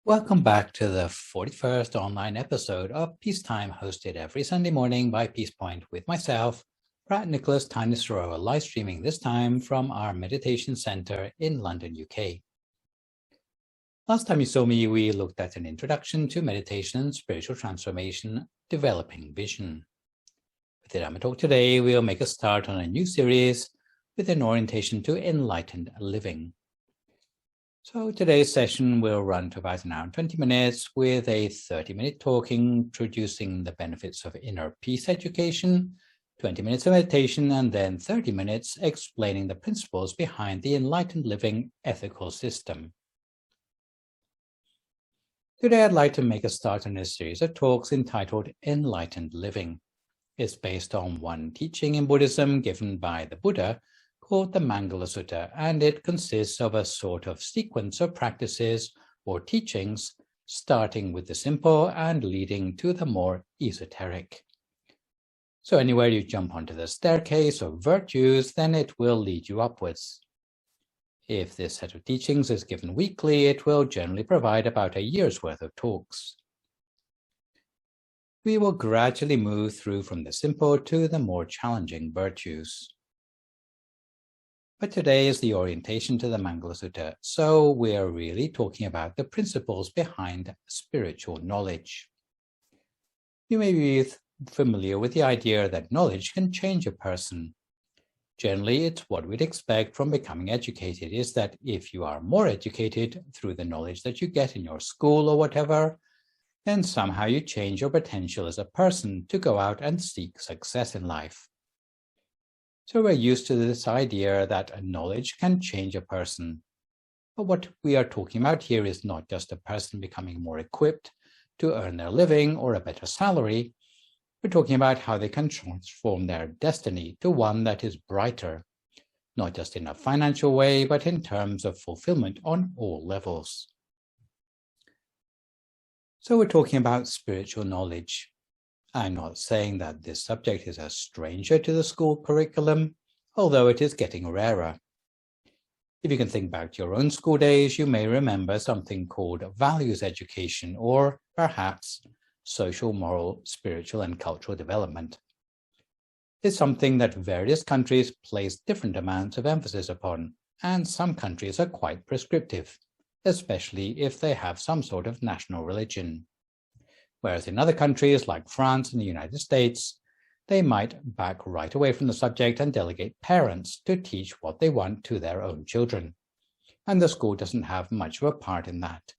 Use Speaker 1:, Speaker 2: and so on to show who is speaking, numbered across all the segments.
Speaker 1: Welcome back to the 41st online episode of Peacetime, hosted every Sunday morning by Peace Point with myself, Phra Nicholas Thanissaro, live streaming this time from our meditation center in London, UK. Last time you saw me, we looked at an introduction to meditation, spiritual transformation, developing vision. With the Dhamma talk today, we'll make a start on a new series with an orientation to enlightened living. So today's session will run to about an hour and 20 minutes with a 30-minute talk introducing the benefits of inner peace education, 20 minutes of meditation, and then 30 minutes explaining the principles behind the enlightened living ethical system. Today, I'd like to make a start on a series of talks entitled Enlightened Living. It's based on one teaching in Buddhism given by the Buddha called the Mangala Sutta, and it consists of a sort of sequence of practices or teachings, starting with the simple and leading to the more esoteric. So anywhere you jump onto the staircase of virtues, then it will lead you upwards. If this set of teachings is given weekly, it will generally provide about a year's worth of talks. We will gradually move through from the simple to the more challenging virtues. But today is the orientation to the Mangala Sutta, so we are really talking about the principles behind spiritual knowledge. You may be familiar with the idea that knowledge can change a person. Generally, it's what we'd expect from becoming educated, is that if you are more educated through the knowledge that you get in your school or whatever, then somehow you change your potential as a person to go out and seek success in life. So we're used to this idea that knowledge can change a person. But what we are talking about here is not just a person becoming more equipped to earn their living or a better salary. We're talking about how they can transform their destiny to one that is brighter, not just in a financial way, but in terms of fulfillment on all levels. So we're talking about spiritual knowledge. I'm not saying that this subject is a stranger to the school curriculum, although it is getting rarer. If you can think back to your own school days, you may remember something called values education, or perhaps social, moral, spiritual, and cultural development. It's something that various countries place different amounts of emphasis upon, and some countries are quite prescriptive, especially if they have some sort of national religion. Whereas in other countries like France and the United States, they might back right away from the subject and delegate parents to teach what they want to their own children. And the school doesn't have much of a part in that.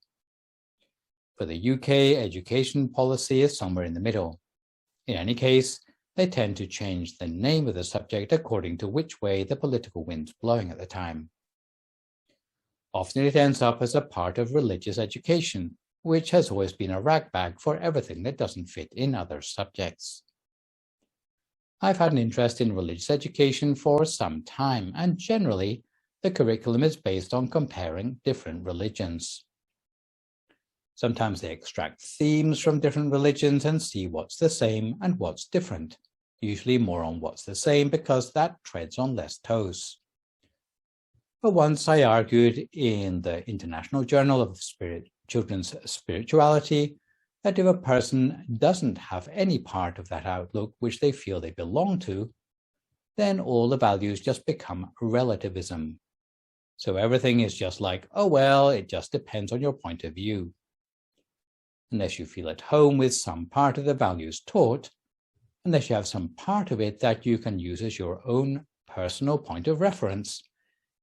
Speaker 1: For the UK, education policy is somewhere in the middle. In any case, they tend to change the name of the subject according to which way the political wind's blowing at the time. Often it ends up as a part of religious education, which has always been a ragbag for everything that doesn't fit in other subjects. I've had an interest in religious education for some time, and generally, the curriculum is based on comparing different religions. Sometimes they extract themes from different religions and see what's the same and what's different, usually more on what's the same because that treads on less toes. But once I argued in the International Journal of Children's Spirituality that if a person doesn't have any part of that outlook which they feel they belong to, then all the values just become relativism. So everything is just like, oh well, it just depends on your point of view. Unless you feel at home with some part of the values taught, unless you have some part of it that you can use as your own personal point of reference,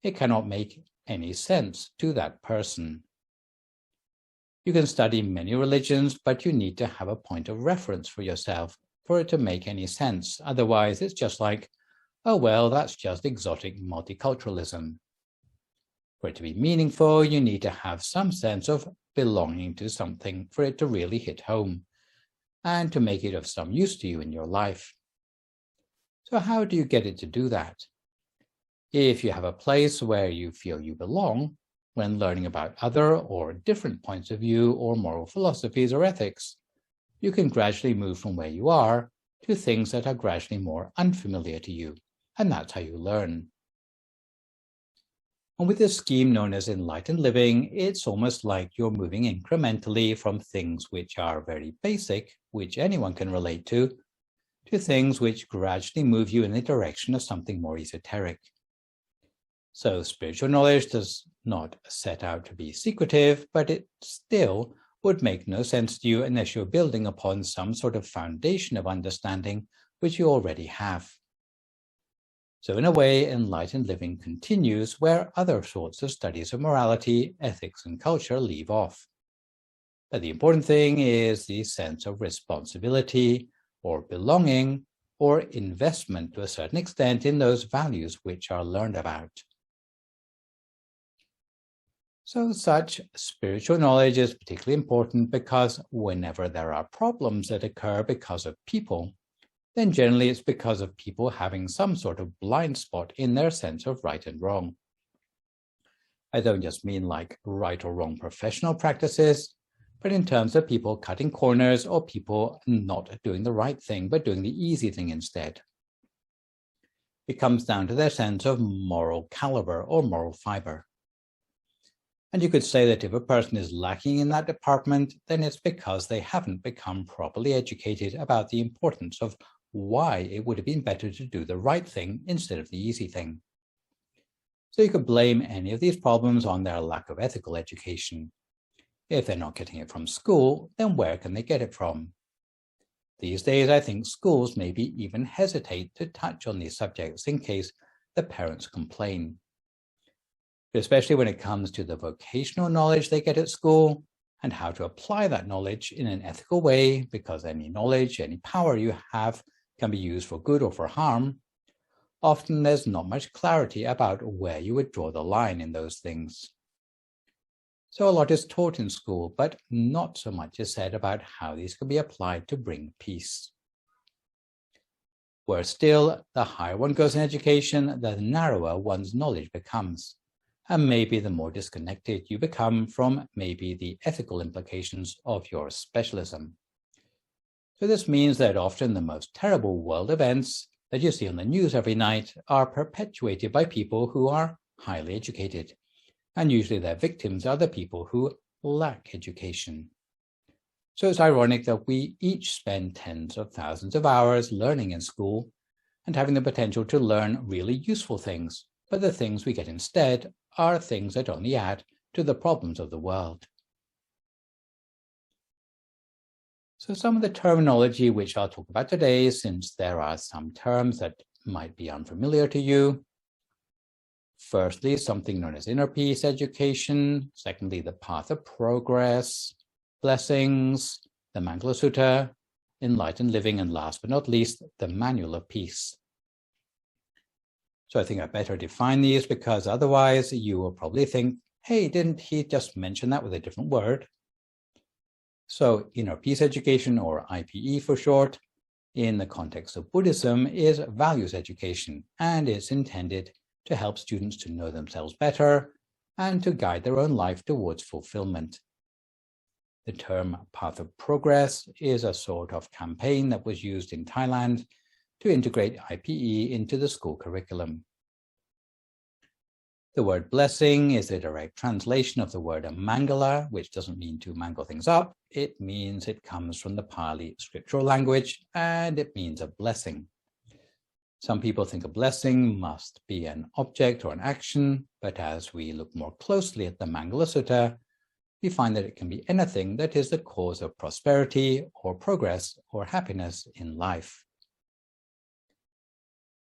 Speaker 1: it cannot make any sense to that person. You can study many religions, but you need to have a point of reference for yourself for it to make any sense. Otherwise, it's just like, oh well, that's just exotic multiculturalism. For it to be meaningful, you need to have some sense of belonging to something for it to really hit home and to make it of some use to you in your life. So how do you get it to do that? If you have a place where you feel you belong, when learning about other or different points of view or moral philosophies or ethics, you can gradually move from where you are to things that are gradually more unfamiliar to you, and that's how you learn. And with this scheme known as Enlightened Living, it's almost like you're moving incrementally from things which are very basic, which anyone can relate to things which gradually move you in the direction of something more esoteric. So spiritual knowledge does not set out to be secretive, but it still would make no sense to you unless you're building upon some sort of foundation of understanding which you already have. So in a way, enlightened living continues where other sorts of studies of morality, ethics, and culture leave off. But the important thing is the sense of responsibility or belonging or investment to a certain extent in those values which are learned about. So such spiritual knowledge is particularly important because whenever there are problems that occur because of people, then generally it's because of people having some sort of blind spot in their sense of right and wrong. I don't just mean like right or wrong professional practices, but in terms of people cutting corners or people not doing the right thing, but doing the easy thing instead. It comes down to their sense of moral caliber or moral fiber. And you could say that if a person is lacking in that department, then it's because they haven't become properly educated about the importance of why it would have been better to do the right thing instead of the easy thing. So you could blame any of these problems on their lack of ethical education. If they're not getting it from school, then where can they get it from? These days, I think schools maybe even hesitate to touch on these subjects in case the parents complain. Especially when it comes to the vocational knowledge they get at school and how to apply that knowledge in an ethical way, because any knowledge, any power you have can be used for good or for harm. Often there's not much clarity about where you would draw the line in those things. So a lot is taught in school, but not so much is said about how these can be applied to bring peace. Where still, the higher one goes in education, the narrower one's knowledge becomes. And maybe the more disconnected you become from maybe the ethical implications of your specialism. So this means that often the most terrible world events that you see on the news every night are perpetuated by people who are highly educated. And usually their victims are the people who lack education. So it's ironic that we each spend tens of thousands of hours learning in school and having the potential to learn really useful things, but the things we get instead are things that only add to the problems of the world. So some of the terminology which I'll talk about today, since there are some terms that might be unfamiliar to you. Firstly, something known as inner peace education. Secondly, the path of progress, blessings, the Mangala Sutta, enlightened living, and last but not least, the manual of peace. So I think I better define these because otherwise you will probably think, hey, didn't he just mention that with a different word? So inner peace education, or IPE for short, in the context of Buddhism is values education, and it's intended to help students to know themselves better and to guide their own life towards fulfillment. The term path of progress is a sort of campaign that was used in Thailand to integrate IPE into the school curriculum. The word blessing is a direct translation of the word mangala, which doesn't mean to mangle things up. It means it comes from the Pali scriptural language, and it means a blessing. Some people think a blessing must be an object or an action, but as we look more closely at the Mangala Sutta, we find that it can be anything that is the cause of prosperity or progress or happiness in life.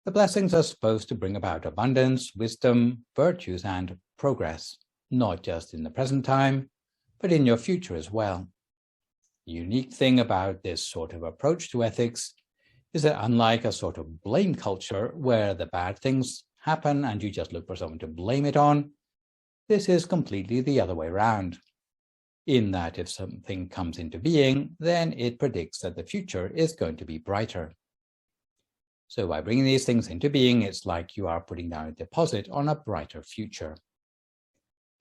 Speaker 1: The blessings are supposed to bring about abundance, wisdom, virtues, and progress, not just in the present time, but in your future as well. The unique thing about this sort of approach to ethics is that unlike a sort of blame culture where the bad things happen and you just look for someone to blame it on, this is completely the other way around. In that if something comes into being, then it predicts that the future is going to be brighter. So by bringing these things into being, it's like you are putting down a deposit on a brighter future.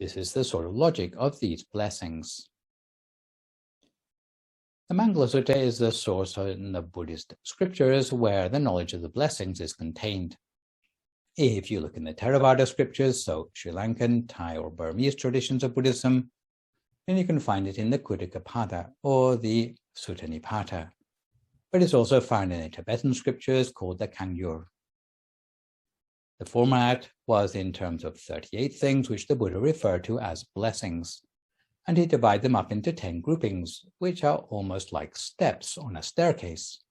Speaker 1: This is the sort of logic of these blessings. The Mangala Sutta is the source in the Buddhist Scriptures where the knowledge of the blessings is contained. If you look in the Theravada scriptures, so Sri Lankan, Thai, or Burmese traditions of Buddhism, then you can find it in the Khuddakapada or the Sutta Nipata. But it's also found in the Tibetan scriptures called the Kangyur. The format was in terms of 38 things which the Buddha referred to as blessings, and he divided them up into 10 groupings, which are almost like steps on a staircase.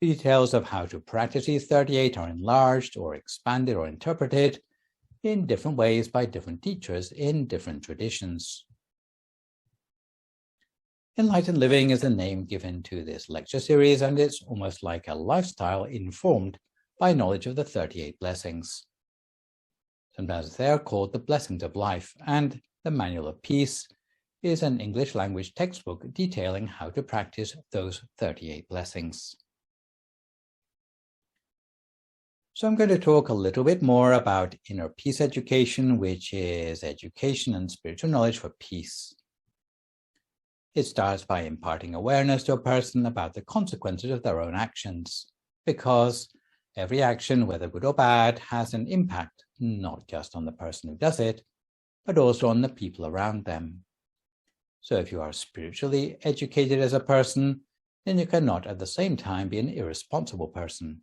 Speaker 1: The details of how to practice these 38 are enlarged or expanded or interpreted in different ways by different teachers in different traditions. Enlightened Living is the name given to this lecture series, and it's almost like a lifestyle informed by knowledge of the 38 blessings. Sometimes they are called the blessings of life, and the Manual of Peace is an English language textbook detailing how to practice those 38 blessings. So I'm going to talk a little bit more about inner peace education, which is education and spiritual knowledge for peace. It starts by imparting awareness to a person about the consequences of their own actions, because every action, whether good or bad, has an impact, not just on the person who does it, but also on the people around them. So if you are spiritually educated as a person, then you cannot at the same time be an irresponsible person.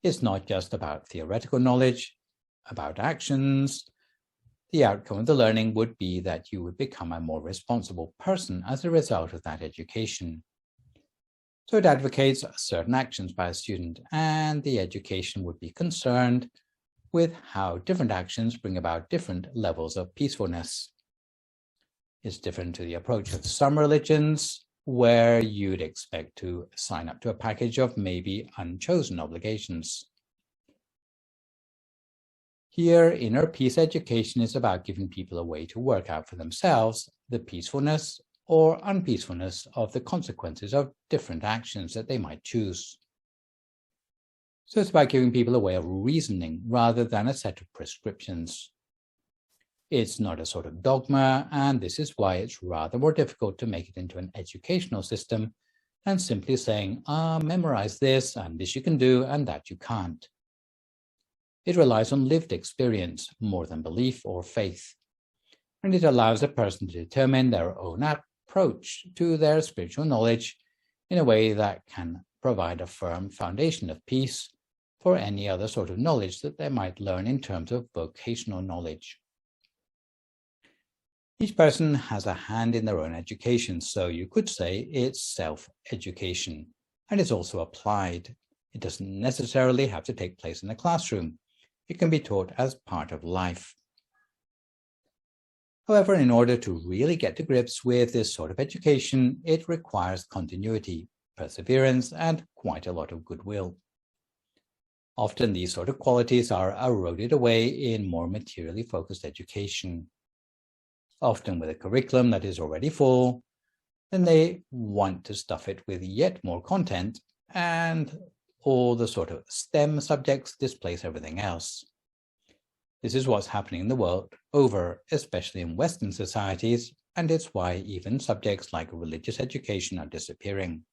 Speaker 1: It's not just about theoretical knowledge, about actions. The outcome of the learning would be that you would become a more responsible person as a result of that education. So it advocates certain actions by a student, and the education would be concerned with how different actions bring about different levels of peacefulness. It's different to the approach of some religions, where you'd expect to sign up to a package of maybe unchosen obligations. Here, inner peace education is about giving people a way to work out for themselves the peacefulness or unpeacefulness of the consequences of different actions that they might choose. So it's about giving people a way of reasoning rather than a set of prescriptions. It's not a sort of dogma, and this is why it's rather more difficult to make it into an educational system than simply saying, memorize this, and this you can do, and that you can't. It relies on lived experience more than belief or faith, and it allows a person to determine their own approach to their spiritual knowledge in a way that can provide a firm foundation of peace for any other sort of knowledge that they might learn in terms of vocational knowledge. Each person has a hand in their own education, so you could say it's self-education, and it's also applied. It doesn't necessarily have to take place in a classroom. It can be taught as part of life. However, in order to really get to grips with this sort of education, it requires continuity, perseverance, and quite a lot of goodwill. Often these sort of qualities are eroded away in more materially focused education. Often with a curriculum that is already full, then they want to stuff it with yet more content, and all the sort of STEM subjects displace everything else. This is what's happening in the world over, especially in Western societies, and it's why even subjects like religious education are disappearing.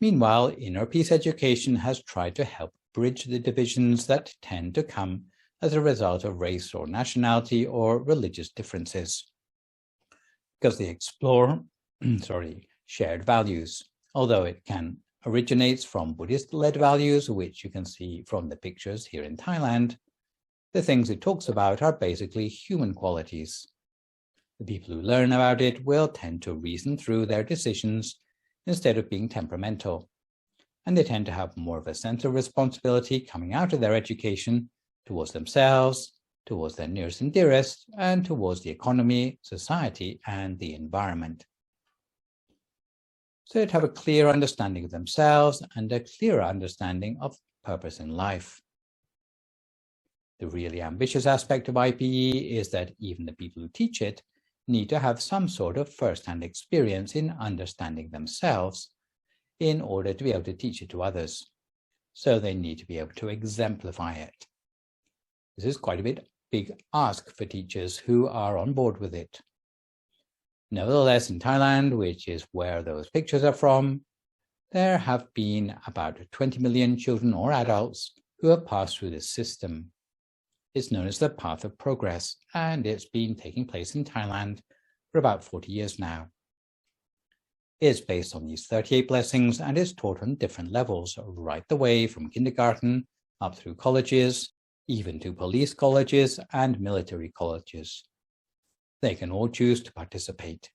Speaker 1: Meanwhile, inner peace education has tried to help bridge the divisions that tend to come as a result of race or nationality or religious differences, because they explore shared values, although it can originates from Buddhist-led values, which you can see from the pictures here in Thailand. The things it talks about are basically human qualities. The people who learn about it will tend to reason through their decisions instead of being temperamental, and they tend to have more of a sense of responsibility coming out of their education towards themselves, towards their nearest and dearest, and towards the economy, society, and the environment. So they'd have a clear understanding of themselves and a clearer understanding of purpose in life. The really ambitious aspect of IPE is that even the people who teach it need to have some sort of first-hand experience in understanding themselves in order to be able to teach it to others. So they need to be able to exemplify it. This is quite a big ask for teachers who are on board with it. Nevertheless, in Thailand, which is where those pictures are from, There have been about 20 million children or adults who have passed through this system. It's known as the Path of Progress, and it's been taking place in Thailand for about 40 years now. It's based on these 38 blessings and is taught on different levels, right the way from kindergarten up through colleges, even to police colleges and military colleges. They can all choose to participate.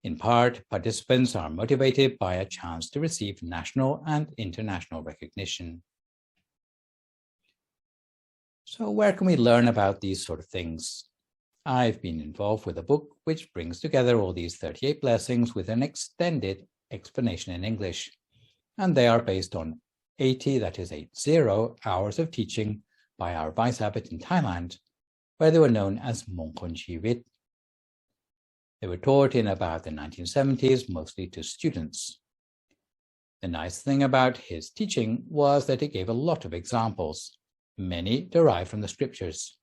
Speaker 1: In part, participants are motivated by a chance to receive national and international recognition. So where can we learn about these sort of things? I've been involved with a book which brings together all these 38 blessings with an extended explanation in English, and they are based on 80 hours of teaching by our Vice Abbot in Thailand, where they were known as Mongkol Chivit. They were taught in about the 1970s, mostly to students. The nice thing about his teaching was that it gave a lot of examples, many derived from the scriptures.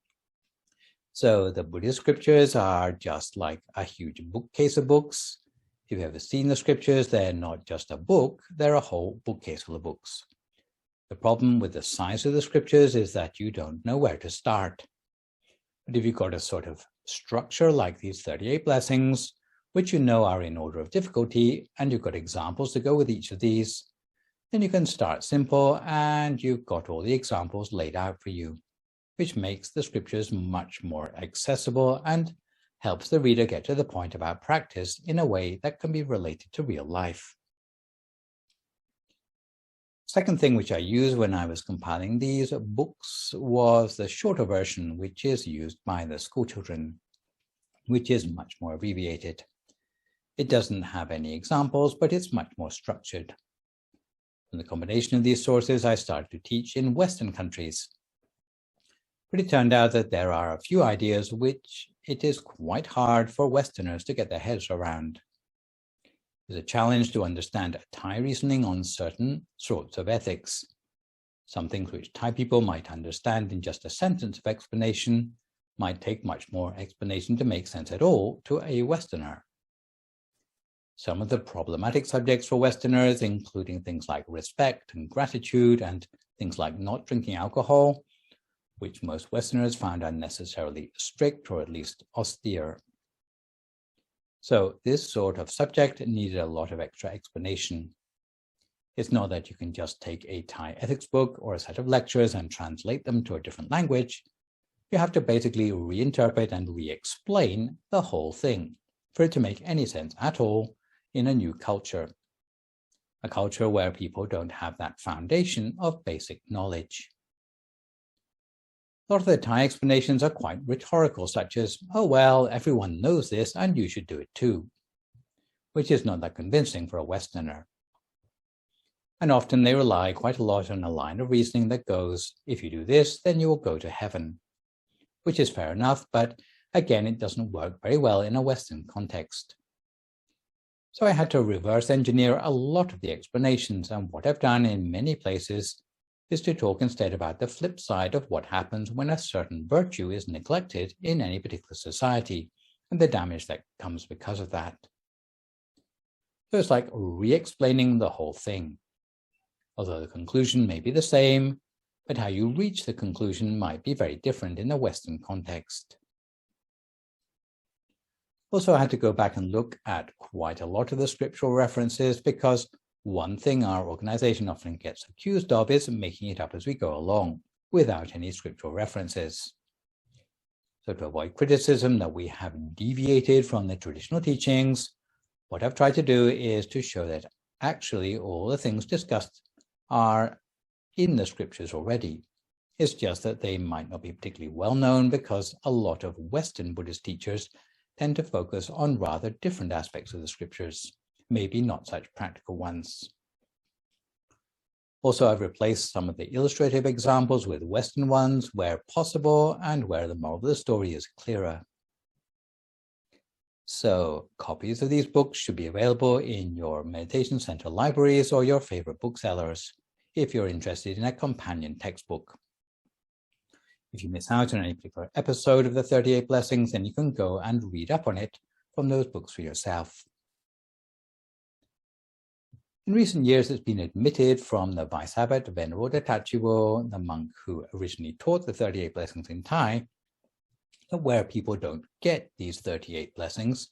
Speaker 1: So the Buddhist scriptures are just like a huge bookcase of books. If you've ever seen the scriptures, they're not just a book, they're a whole bookcase full of books. The problem with the size of the scriptures is that you don't know where to start. But if you've got a sort of structure like these 38 blessings, which you know are in order of difficulty, and you've got examples to go with each of these, then you can start simple and you've got all the examples laid out for you, which makes the scriptures much more accessible and helps the reader get to the point about practice in a way that can be related to real life. Second thing which I used when I was compiling these books was the shorter version, which is used by the school children, which is much more abbreviated. It doesn't have any examples, but it's much more structured. From the combination of these sources, I started to teach in Western countries. But it turned out that there are a few ideas which it is quite hard for Westerners to get their heads around. It's a challenge to understand Thai reasoning on certain sorts of ethics. Some things which Thai people might understand in just a sentence of explanation might take much more explanation to make sense at all to a Westerner. Some of the problematic subjects for Westerners, including things like respect and gratitude and things like not drinking alcohol, which most Westerners found unnecessarily strict or at least austere. So this sort of subject needed a lot of extra explanation. It's not that you can just take a Thai ethics book or a set of lectures and translate them to a different language. You have to basically reinterpret and re-explain the whole thing for it to make any sense at all in a new culture, a culture where people don't have that foundation of basic knowledge. A lot of the Thai explanations are quite rhetorical, such as, oh, well, everyone knows this and you should do it too, which is not that convincing for a Westerner. And often they rely quite a lot on a line of reasoning that goes, if you do this, then you will go to heaven, which is fair enough, but again, it doesn't work very well in a Western context. So I had to reverse engineer a lot of the explanations, and what I've done in many places is to talk instead about the flip side of what happens when a certain virtue is neglected in any particular society and the damage that comes because of that. So it's like re-explaining the whole thing. Although the conclusion may be the same, but how you reach the conclusion might be very different in a Western context. Also, I had to go back and look at quite a lot of the scriptural references because one thing our organization often gets accused of is making it up as we go along without any scriptural references. So to avoid criticism that we have deviated from the traditional teachings, what I've tried to do is to show that actually all the things discussed are in the scriptures already. It's just that they might not be particularly well known because a lot of Western Buddhist teachers tend to focus on rather different aspects of the scriptures, maybe not such practical ones. Also, I've replaced some of the illustrative examples with Western ones where possible and where the moral of the story is clearer. So, copies of these books should be available in your meditation center libraries or your favorite booksellers if you're interested in a companion textbook. If you miss out on any particular episode of the 38 Blessings, then you can go and read up on it from those books for yourself. In recent years, it's been admitted from the Vice Abbot Venerable Dattachiwo, the monk who originally taught the 38 blessings in Thai, that where people don't get these 38 blessings,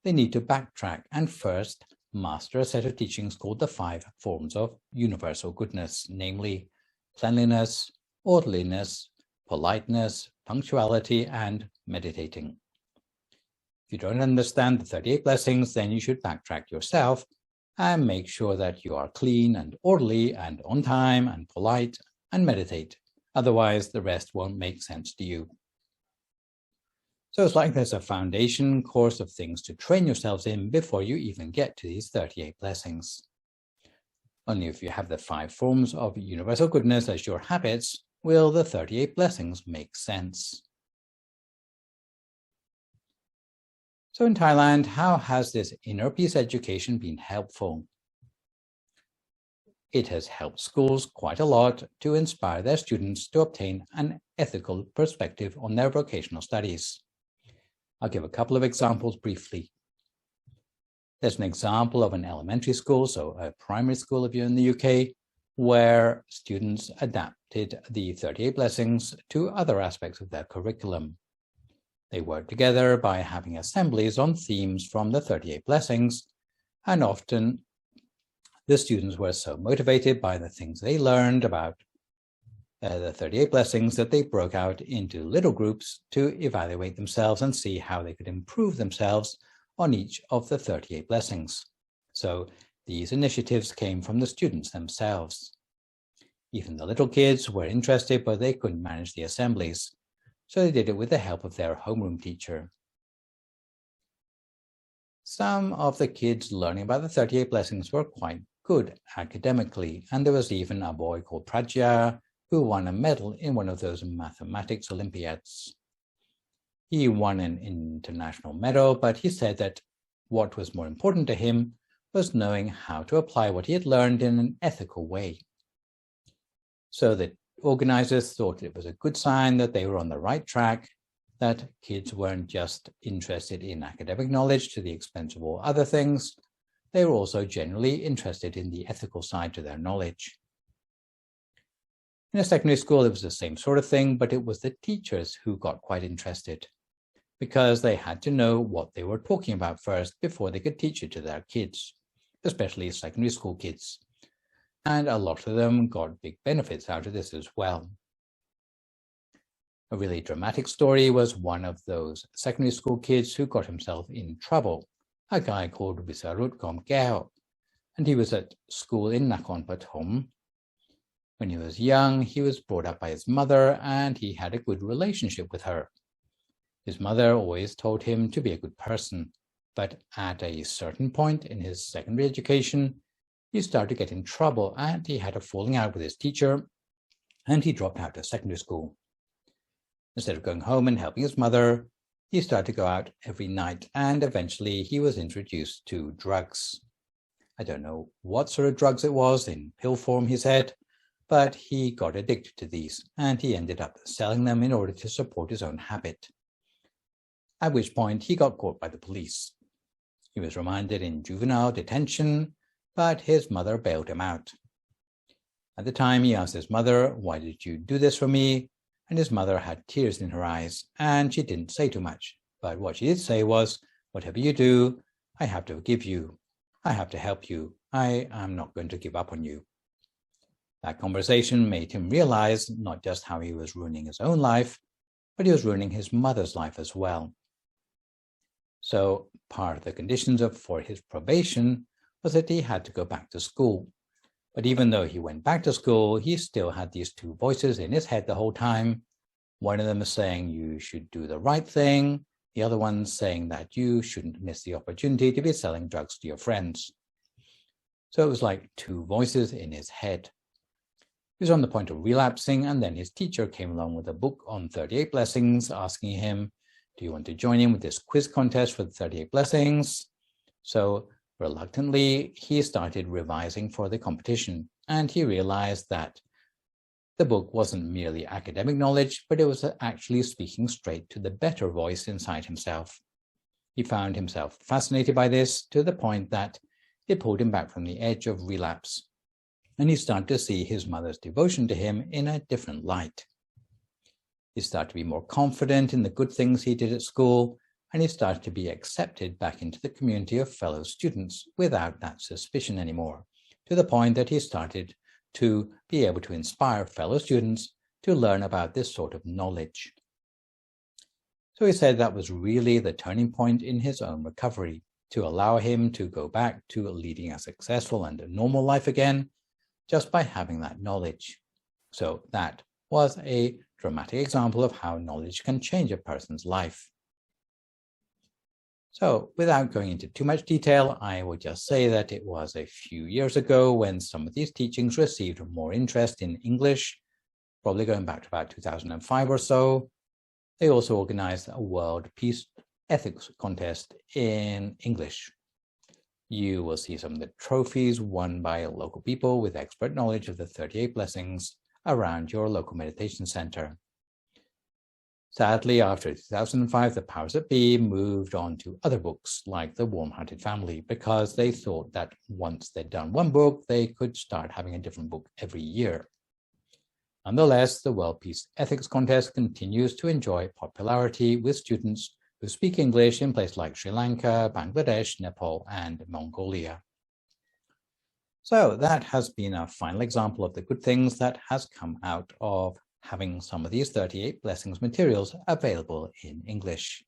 Speaker 1: they need to backtrack and first master a set of teachings called the 5 forms of universal goodness, namely cleanliness, orderliness, politeness, punctuality, and meditating. If you don't understand the 38 blessings, then you should backtrack yourself and make sure that you are clean and orderly and on time and polite and meditate. Otherwise, the rest won't make sense to you. So it's like there's a foundation course of things to train yourselves in before you even get to these 38 blessings. Only if you have the 5 forms of universal goodness as your habits will the 38 blessings make sense. So in Thailand, how has this inner peace education been helpful? It has helped schools quite a lot to inspire their students to obtain an ethical perspective on their vocational studies. I'll give a couple of examples briefly. There's an example of an elementary school, so a primary school if you're in the UK, where students adapted the 38 blessings to other aspects of their curriculum. They worked together by having assemblies on themes from the 38 blessings, and often the students were so motivated by the things they learned about the 38 blessings that they broke out into little groups to evaluate themselves and see how they could improve themselves on each of the 38 blessings. So these initiatives came from the students themselves. Even the little kids were interested, but they couldn't manage the assemblies. So they did it with the help of their homeroom teacher. Some of the kids learning about the 38 blessings were quite good academically, and there was even a boy called Prajya who won a medal in one of those mathematics Olympiads. He won an international medal, but he said that what was more important to him was knowing how to apply what he had learned in an ethical way. So the organizers thought it was a good sign that they were on the right track, that kids weren't just interested in academic knowledge to the expense of all other things. They were also generally interested in the ethical side to their knowledge. In a secondary school, it was the same sort of thing, but it was the teachers who got quite interested because they had to know what they were talking about first before they could teach it to their kids, especially secondary school kids. And a lot of them got big benefits out of this as well. A really dramatic story was one of those secondary school kids who got himself in trouble, a guy called Visarut Komkeo, and he was at school in Nakhon Pathom. When he was young, he was brought up by his mother, and he had a good relationship with her. His mother always told him to be a good person, but at a certain point in his secondary education, he started to get in trouble, and he had a falling out with his teacher, and he dropped out of secondary school. Instead of going home and helping his mother, he started to go out every night, and eventually he was introduced to drugs. I don't know what sort of drugs it was, in pill form, he said, but he got addicted to these, and he ended up selling them in order to support his own habit. At which point he got caught by the police. He was remanded in juvenile detention, but his mother bailed him out. At the time, he asked his mother, "Why did you do this for me?" And his mother had tears in her eyes, and she didn't say too much. But what she did say was, "Whatever you do, I have to forgive you. I have to help you. I am not going to give up on you." That conversation made him realize not just how he was ruining his own life, but he was ruining his mother's life as well. So part of the conditions for his probation was that he had to go back to school. But even though he went back to school, he still had these two voices in his head the whole time. One of them is saying you should do the right thing. The other one saying that you shouldn't miss the opportunity to be selling drugs to your friends. So it was like two voices in his head. He was on the point of relapsing, and then his teacher came along with a book on 38 blessings, asking him, "Do you want to join in with this quiz contest for the 38 blessings?" So reluctantly, he started revising for the competition, and he realized that the book wasn't merely academic knowledge, but it was actually speaking straight to the better voice inside himself. He found himself fascinated by this to the point that it pulled him back from the edge of relapse, and he started to see his mother's devotion to him in a different light. He started to be more confident in the good things he did at school, and he started to be accepted back into the community of fellow students without that suspicion anymore, to the point that he started to be able to inspire fellow students to learn about this sort of knowledge. So he said that was really the turning point in his own recovery, to allow him to go back to leading a successful and a normal life again, just by having that knowledge. So that was a dramatic example of how knowledge can change a person's life. So without going into too much detail, I will just say that it was a few years ago when some of these teachings received more interest in English, probably going back to about 2005 or so. They also organized a World Peace Ethics Contest in English. You will see some of the trophies won by local people with expert knowledge of the 38 blessings around your local meditation center. Sadly, after 2005, the powers that be moved on to other books like The Warm-Hearted Family, because they thought that once they'd done one book, they could start having a different book every year. Nonetheless, the World Peace Ethics Contest continues to enjoy popularity with students who speak English in places like Sri Lanka, Bangladesh, Nepal, and Mongolia. So that has been a final example of the good things that has come out of having some of these 38 blessings materials available in English.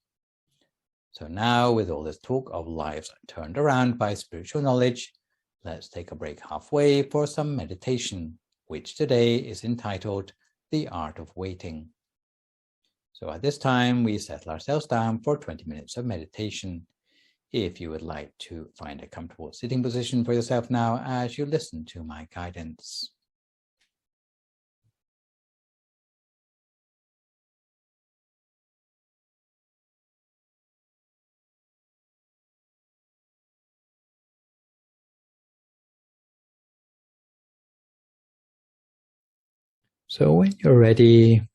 Speaker 1: So now, with all this talk of lives turned around by spiritual knowledge, let's take a break halfway for some meditation, which today is entitled The Art of Waiting. So at this time, we settle ourselves down for 20 minutes of meditation. If you would like to find a comfortable sitting position for yourself now as you listen to my guidance. So when you're ready,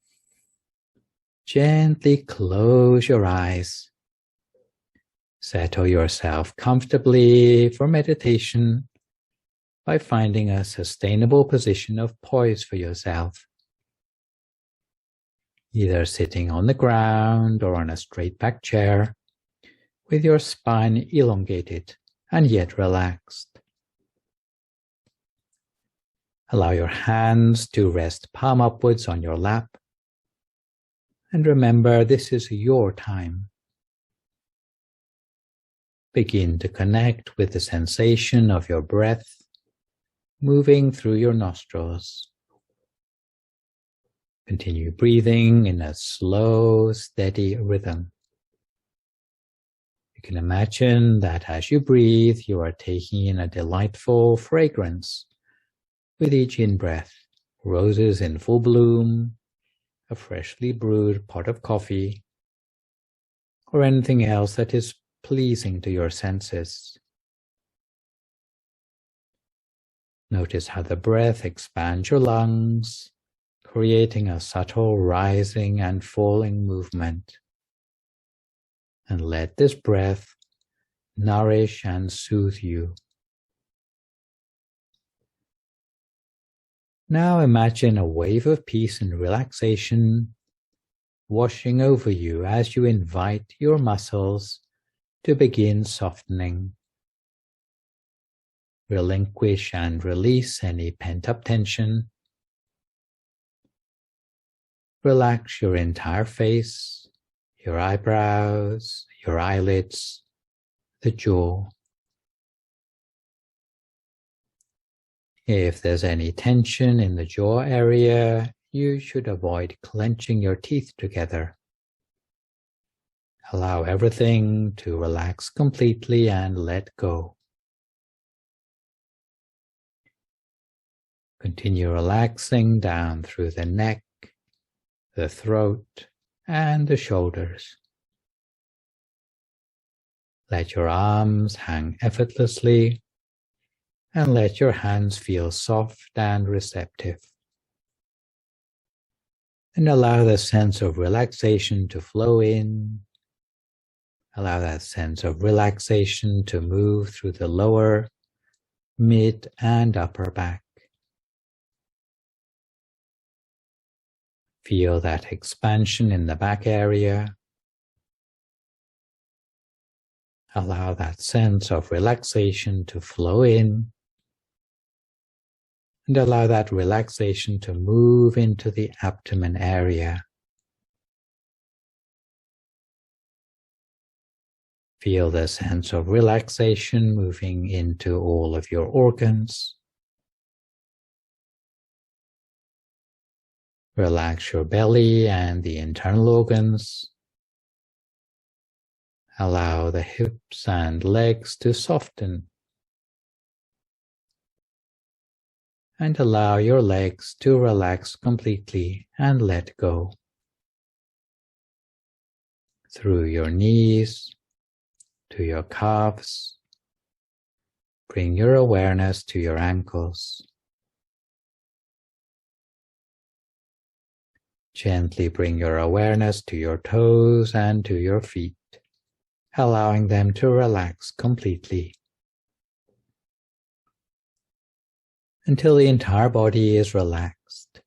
Speaker 1: gently close your eyes. Settle yourself comfortably for meditation by finding a sustainable position of poise for yourself, either sitting on the ground or on a straight-back chair, with your spine elongated and yet relaxed. Allow your hands to rest palm upwards on your lap. And remember, this is your time. Begin to connect with the sensation of your breath moving through your nostrils. Continue breathing in a slow, steady rhythm. You can imagine that as you breathe, you are taking in a delightful fragrance with each in-breath. Roses in full bloom, a freshly brewed pot of coffee, or anything else that is pleasing to your senses. Notice how the breath expands your lungs, creating a subtle rising and falling movement. And let this breath nourish and soothe you. Now imagine a wave of peace and relaxation washing over you as you invite your muscles to begin softening. Relinquish and release any pent-up tension. Relax your entire face, your eyebrows, your eyelids, the jaw. If there's any tension in the jaw area, you should avoid clenching your teeth together. Allow everything to relax completely and let go. Continue relaxing down through the neck, the throat, and the shoulders. Let your arms hang effortlessly, and let your hands feel soft and receptive. And allow the sense of relaxation to flow in. Allow that sense of relaxation to move through the lower mid and upper back. Feel that expansion in the back area. Allow that sense of relaxation to flow in, and allow that relaxation to move into the abdomen area. Feel the sense of relaxation moving into all of your organs. Relax your belly and the internal organs. Allow the hips and legs to soften. And allow your legs to relax completely and let go. Through your knees, to your calves. Bring your awareness to your ankles. Gently bring your awareness to your toes and to your feet, allowing them to relax completely until the entire body is relaxed.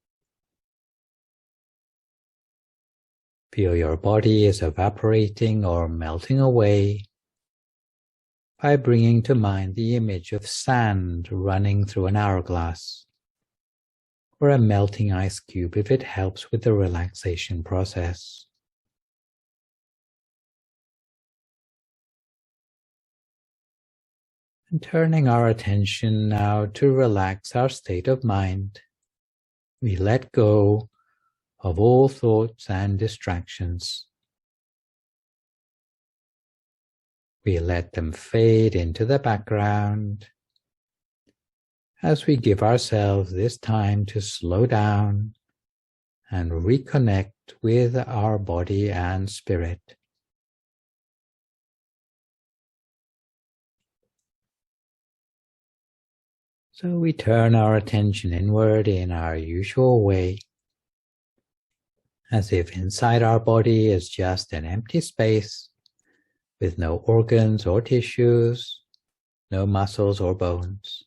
Speaker 1: Feel your body is evaporating or melting away by bringing to mind the image of sand running through an hourglass, or a melting ice cube if it helps with the relaxation process. And turning our attention now to relax our state of mind, we let go of all thoughts and distractions. We let them fade into the background as we give ourselves this time to slow down and reconnect with our body and spirit. So we turn our attention inward in our usual way, as if inside our body is just an empty space with no organs or tissues, no muscles or bones,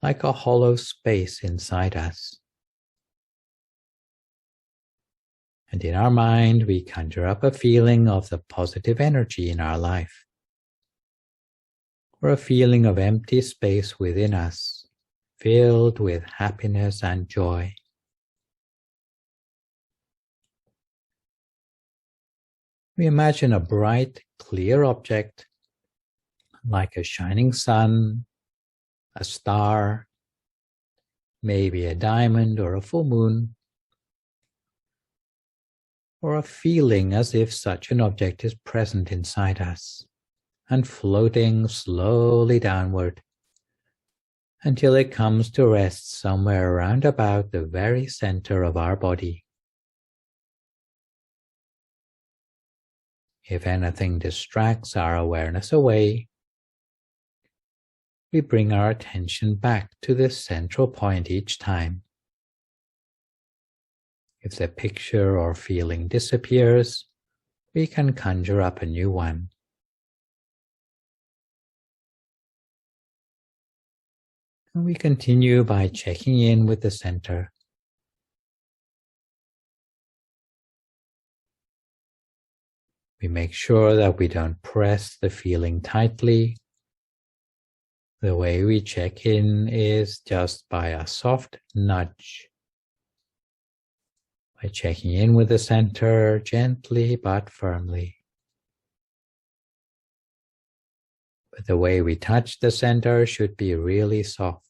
Speaker 1: like a hollow space inside us. And in our mind, we conjure up a feeling of the positive energy in our life, or a feeling of empty space within us, filled with happiness and joy. We imagine a bright, clear object, like a shining sun, a star, maybe a diamond or a full moon, or a feeling as if such an object is present inside us and floating slowly downward until it comes to rest somewhere around about the very center of our body. If anything distracts our awareness away, we bring our attention back to this central point each time. If the picture or feeling disappears, we can conjure up a new one. And we continue by checking in with the center. We make sure that we don't press the feeling tightly. The way we check in is just by a soft nudge. By checking in with the center gently but firmly. But the way we touch the center should be really soft.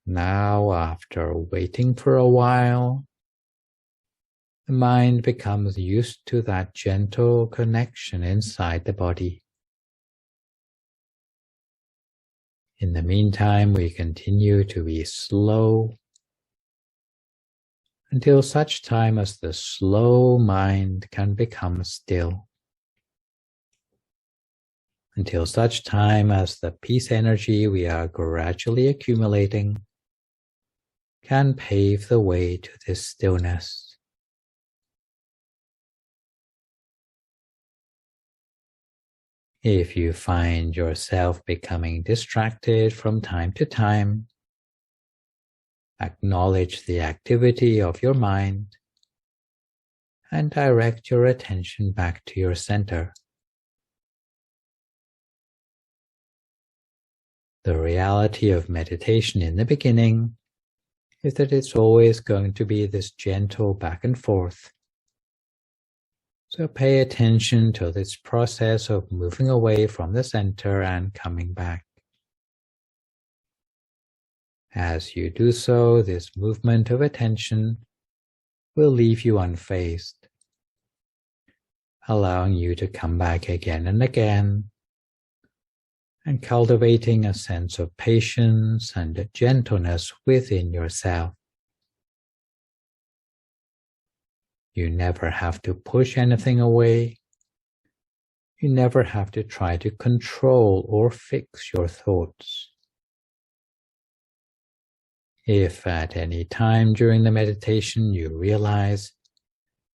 Speaker 1: Now, after waiting for a while, the mind becomes used to that gentle connection inside the body. In the meantime, we continue to be slow until such time as the slow mind can become still. Until such time as the peace energy we are gradually accumulating can pave the way to this stillness. If you find yourself becoming distracted from time to time, acknowledge the activity of your mind and direct your attention back to your center. The reality of meditation in the beginning is that it's always going to be this gentle back and forth. So pay attention to this process of moving away from the center and coming back. As you do so, this movement of attention will leave you unfazed, allowing you to come back again and again, and cultivating a sense of patience and gentleness within yourself. You never have to push anything away. You never have to try to control or fix your thoughts. If at any time during the meditation you realize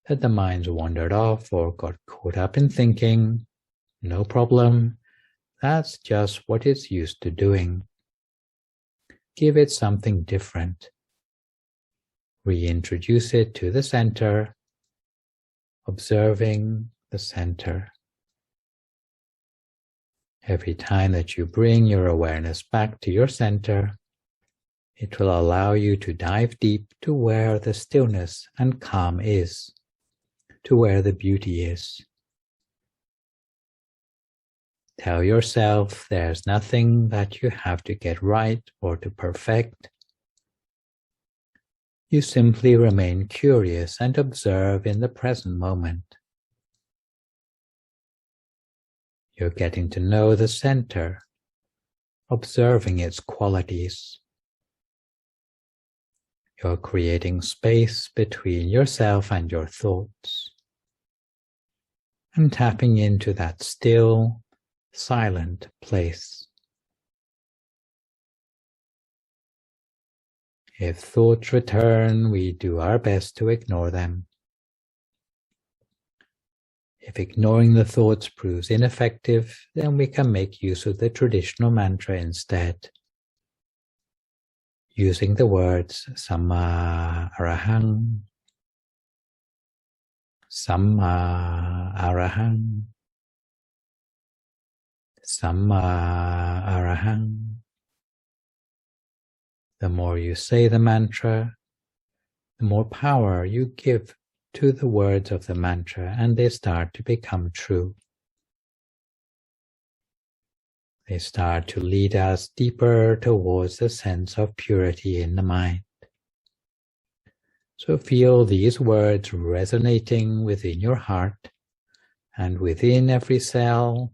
Speaker 1: that the mind's wandered off or got caught up in thinking, no problem. That's just what it's used to doing. Give it something different. Reintroduce it to the center, observing the center. Every time that you bring your awareness back to your center, it will allow you to dive deep to where the stillness and calm is, to where the beauty is. Tell yourself there's nothing that you have to get right or to perfect. You simply remain curious and observe in the present moment. You're getting to know the center, observing its qualities. You're creating space between yourself and your thoughts, and tapping into that still, silent place. If thoughts return, we do our best to ignore them. If ignoring the thoughts proves ineffective, then we can make use of the traditional mantra instead, using the words Samma Arahang, Samma Arahang, Samma Arahang. The more you say the mantra, the more power you give to the words of the mantra, and they start to become true. They start to lead us deeper towards the sense of purity in the mind. So feel these words resonating within your heart and within every cell,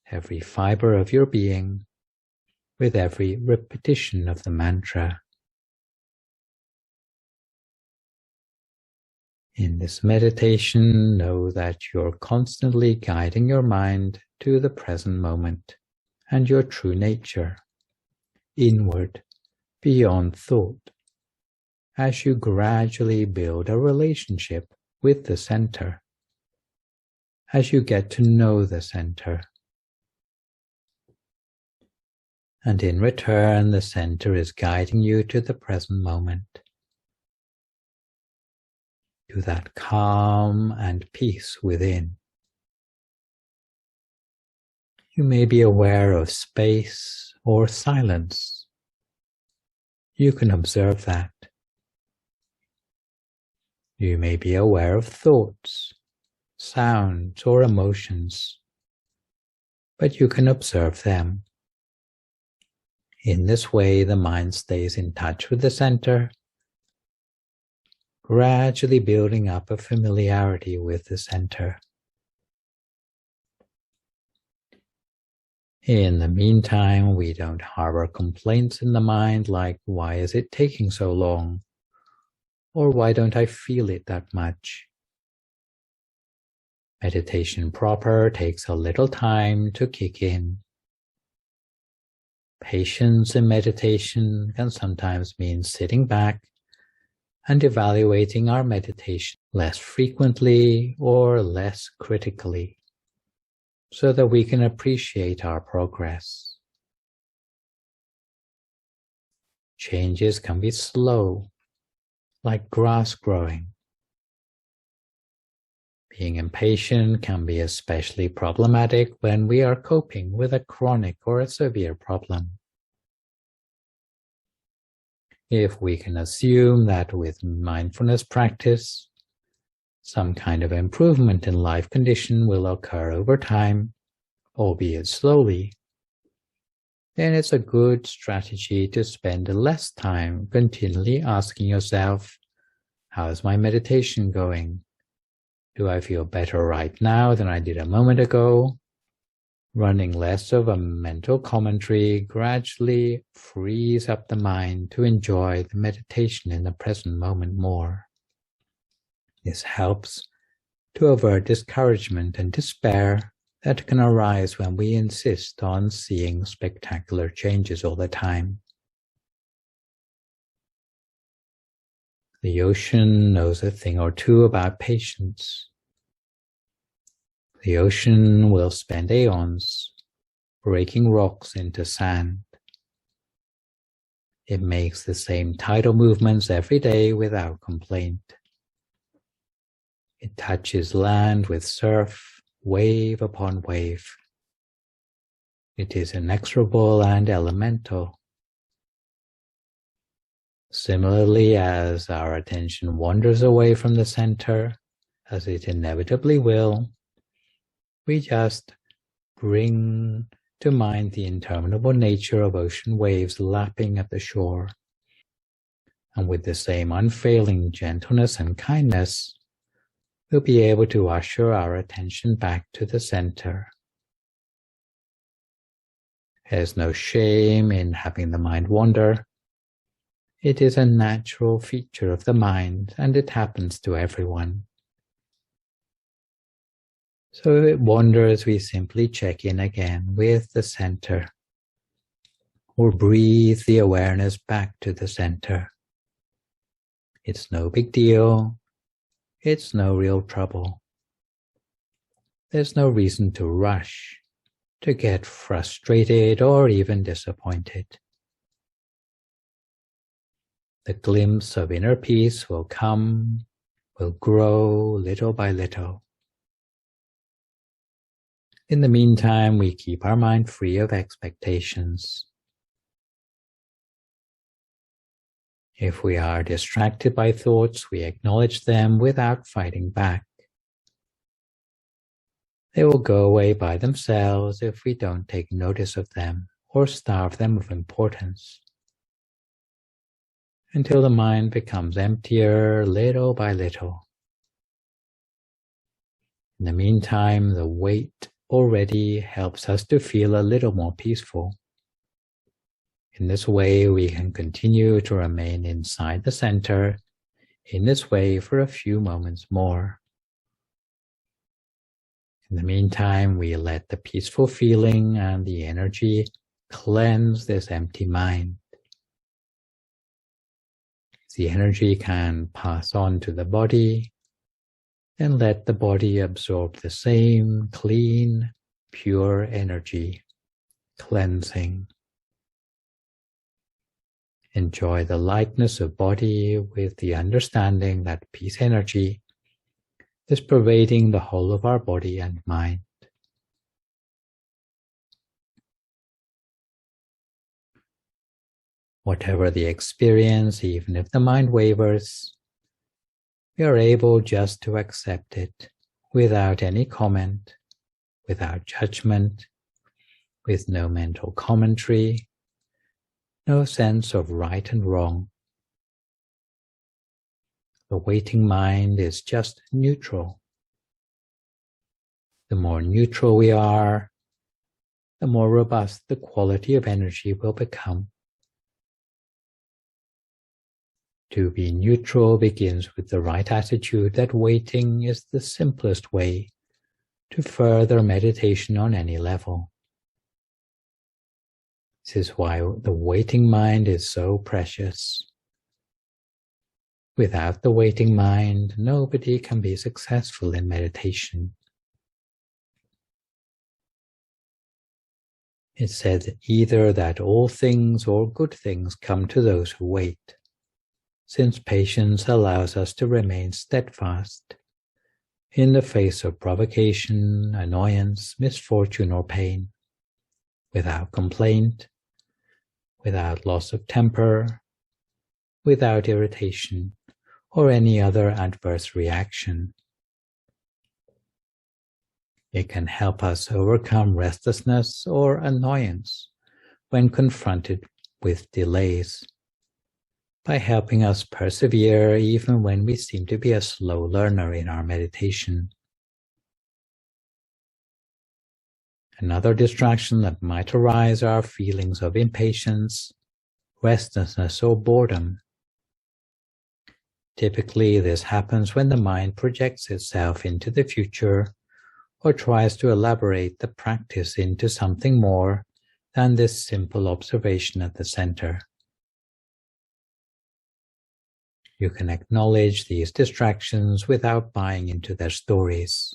Speaker 1: every fiber of your being, with every repetition of the mantra. In this meditation, know that you're constantly guiding your mind to the present moment and your true nature, inward, beyond thought, as you gradually build a relationship with the center, as you get to know the center. And in return, the center is guiding you to the present moment, to that calm and peace within. You may be aware of space or silence. You can observe that. You may be aware of thoughts, sounds, or emotions, but you can observe them. In this way, the mind stays in touch with the center, gradually building up a familiarity with the center. In the meantime, we don't harbor complaints in the mind like, why is it taking so long? Or why don't I feel it that much? Meditation proper takes a little time to kick in. Patience in meditation can sometimes mean sitting back and evaluating our meditation less frequently or less critically. so that we can appreciate our progress. Changes can be slow, like grass growing. Being impatient can be especially problematic when we are coping with a chronic or a severe problem. If we can assume that with mindfulness practice, some kind of improvement in life condition will occur over time, albeit slowly, then it's a good strategy to spend less time continually asking yourself, how's my meditation going? Do I feel better right now than I did a moment ago? Running less of a mental commentary gradually frees up the mind to enjoy the meditation in the present moment more. This helps to avert discouragement and despair that can arise when we insist on seeing spectacular changes all the time. The ocean knows a thing or two about patience. The ocean will spend aeons breaking rocks into sand. It makes the same tidal movements every day without complaint. It touches land with surf, wave upon wave. It is inexorable and elemental. Similarly, as our attention wanders away from the center, as it inevitably will, we just bring to mind the interminable nature of ocean waves lapping at the shore. And with the same unfailing gentleness and kindness, we'll be able to usher our attention back to the center. There's no shame in having the mind wander. It is a natural feature of the mind, and it happens to everyone. So if it wanders, we simply check in again with the center, or breathe the awareness back to the center. It's no big deal. It's no real trouble. There's no reason to rush, to get frustrated or even disappointed. The glimpse of inner peace will come, will grow little by little. In the meantime, we keep our mind free of expectations. If we are distracted by thoughts, we acknowledge them without fighting back. They will go away by themselves if we don't take notice of them or starve them of importance, until the mind becomes emptier little by little. In the meantime, the weight already helps us to feel a little more peaceful. In this way, we can continue to remain inside the center in this way for a few moments more. In the meantime, we let the peaceful feeling and the energy cleanse this empty mind. The energy can pass on to the body, and let the body absorb the same clean, pure energy, cleansing. Enjoy the lightness of body with the understanding that peace energy is pervading the whole of our body and mind. Whatever the experience, even if the mind wavers, we are able just to accept it without any comment, without judgment, with no mental commentary, no sense of right and wrong. The waiting mind is just neutral. The more neutral we are, the more robust the quality of energy will become. To be neutral begins with the right attitude that waiting is the simplest way to further meditation on any level. This is why the waiting mind is so precious. Without the waiting mind, nobody can be successful in meditation. It said either that all things or good things come to those who wait, since patience allows us to remain steadfast in the face of provocation, annoyance, misfortune, or pain, without complaint, without loss of temper, without irritation, or any other adverse reaction. It can help us overcome restlessness or annoyance when confronted with delays, by helping us persevere even when we seem to be a slow learner in our meditation. Another distraction that might arise are feelings of impatience, restlessness, or boredom. Typically, this happens when the mind projects itself into the future or tries to elaborate the practice into something more than this simple observation at the center. You can acknowledge these distractions without buying into their stories.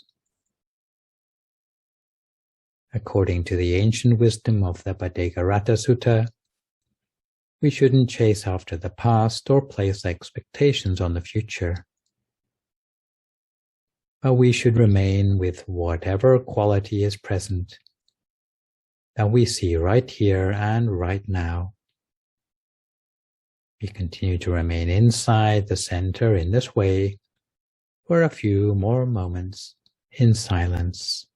Speaker 1: According to the ancient wisdom of the Bhaddekarata Sutta, we shouldn't chase after the past or place expectations on the future, but we should remain with whatever quality is present that we see right here and right now. We continue to remain inside the center in this way for a few more moments in silence.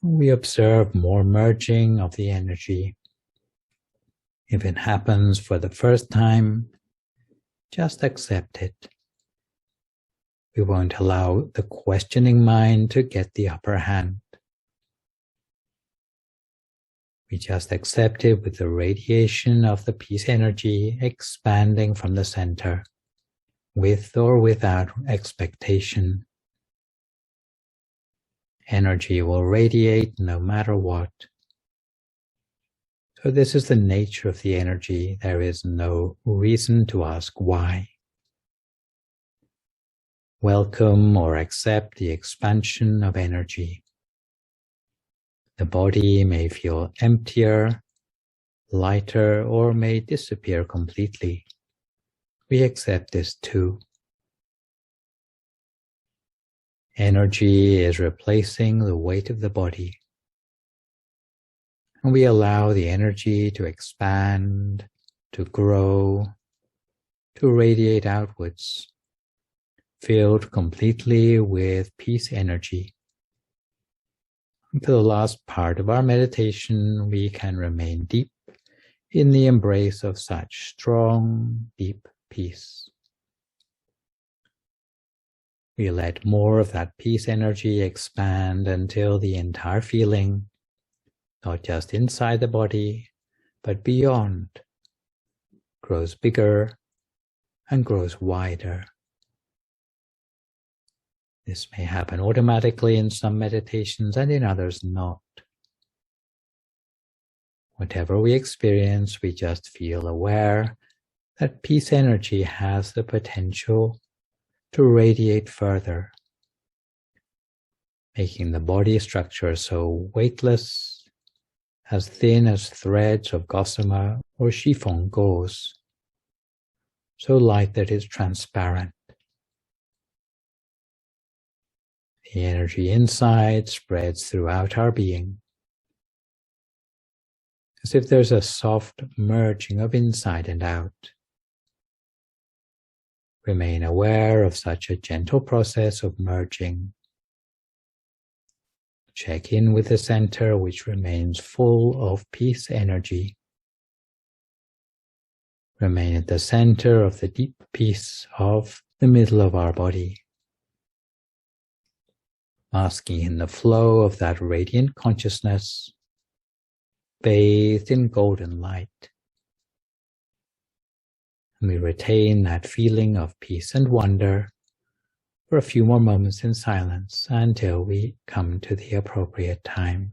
Speaker 1: We observe more merging of the energy. If it happens for the first time, just accept it. We won't allow the questioning mind to get the upper hand. We just accept it with the radiation of the peace energy expanding from the center, with or without expectation. Energy will radiate no matter what. So this is the nature of the energy. There is no reason to ask why. Welcome or accept the expansion of energy. The body may feel emptier, lighter, or may disappear completely. We accept this too. Energy is replacing the weight of the body. And we allow the energy to expand, to grow, to radiate outwards, filled completely with peace energy. And for the last part of our meditation, we can remain deep in the embrace of such strong, deep peace. We let more of that peace energy expand until the entire feeling, not just inside the body, but beyond, grows bigger and grows wider. This may happen automatically in some meditations and in others not. Whatever we experience, we just feel aware that peace energy has the potential to radiate further, making the body structure so weightless, as thin as threads of gossamer or chiffon gauze, so light that it's transparent. The energy inside spreads throughout our being, as if there's a soft merging of inside and out. Remain aware of such a gentle process of merging. Check in with the center, which remains full of peace energy. Remain at the center of the deep peace of the middle of our body, basking in the flow of that radiant consciousness, bathed in golden light. And we retain that feeling of peace and wonder for a few more moments in silence until we come to the appropriate time.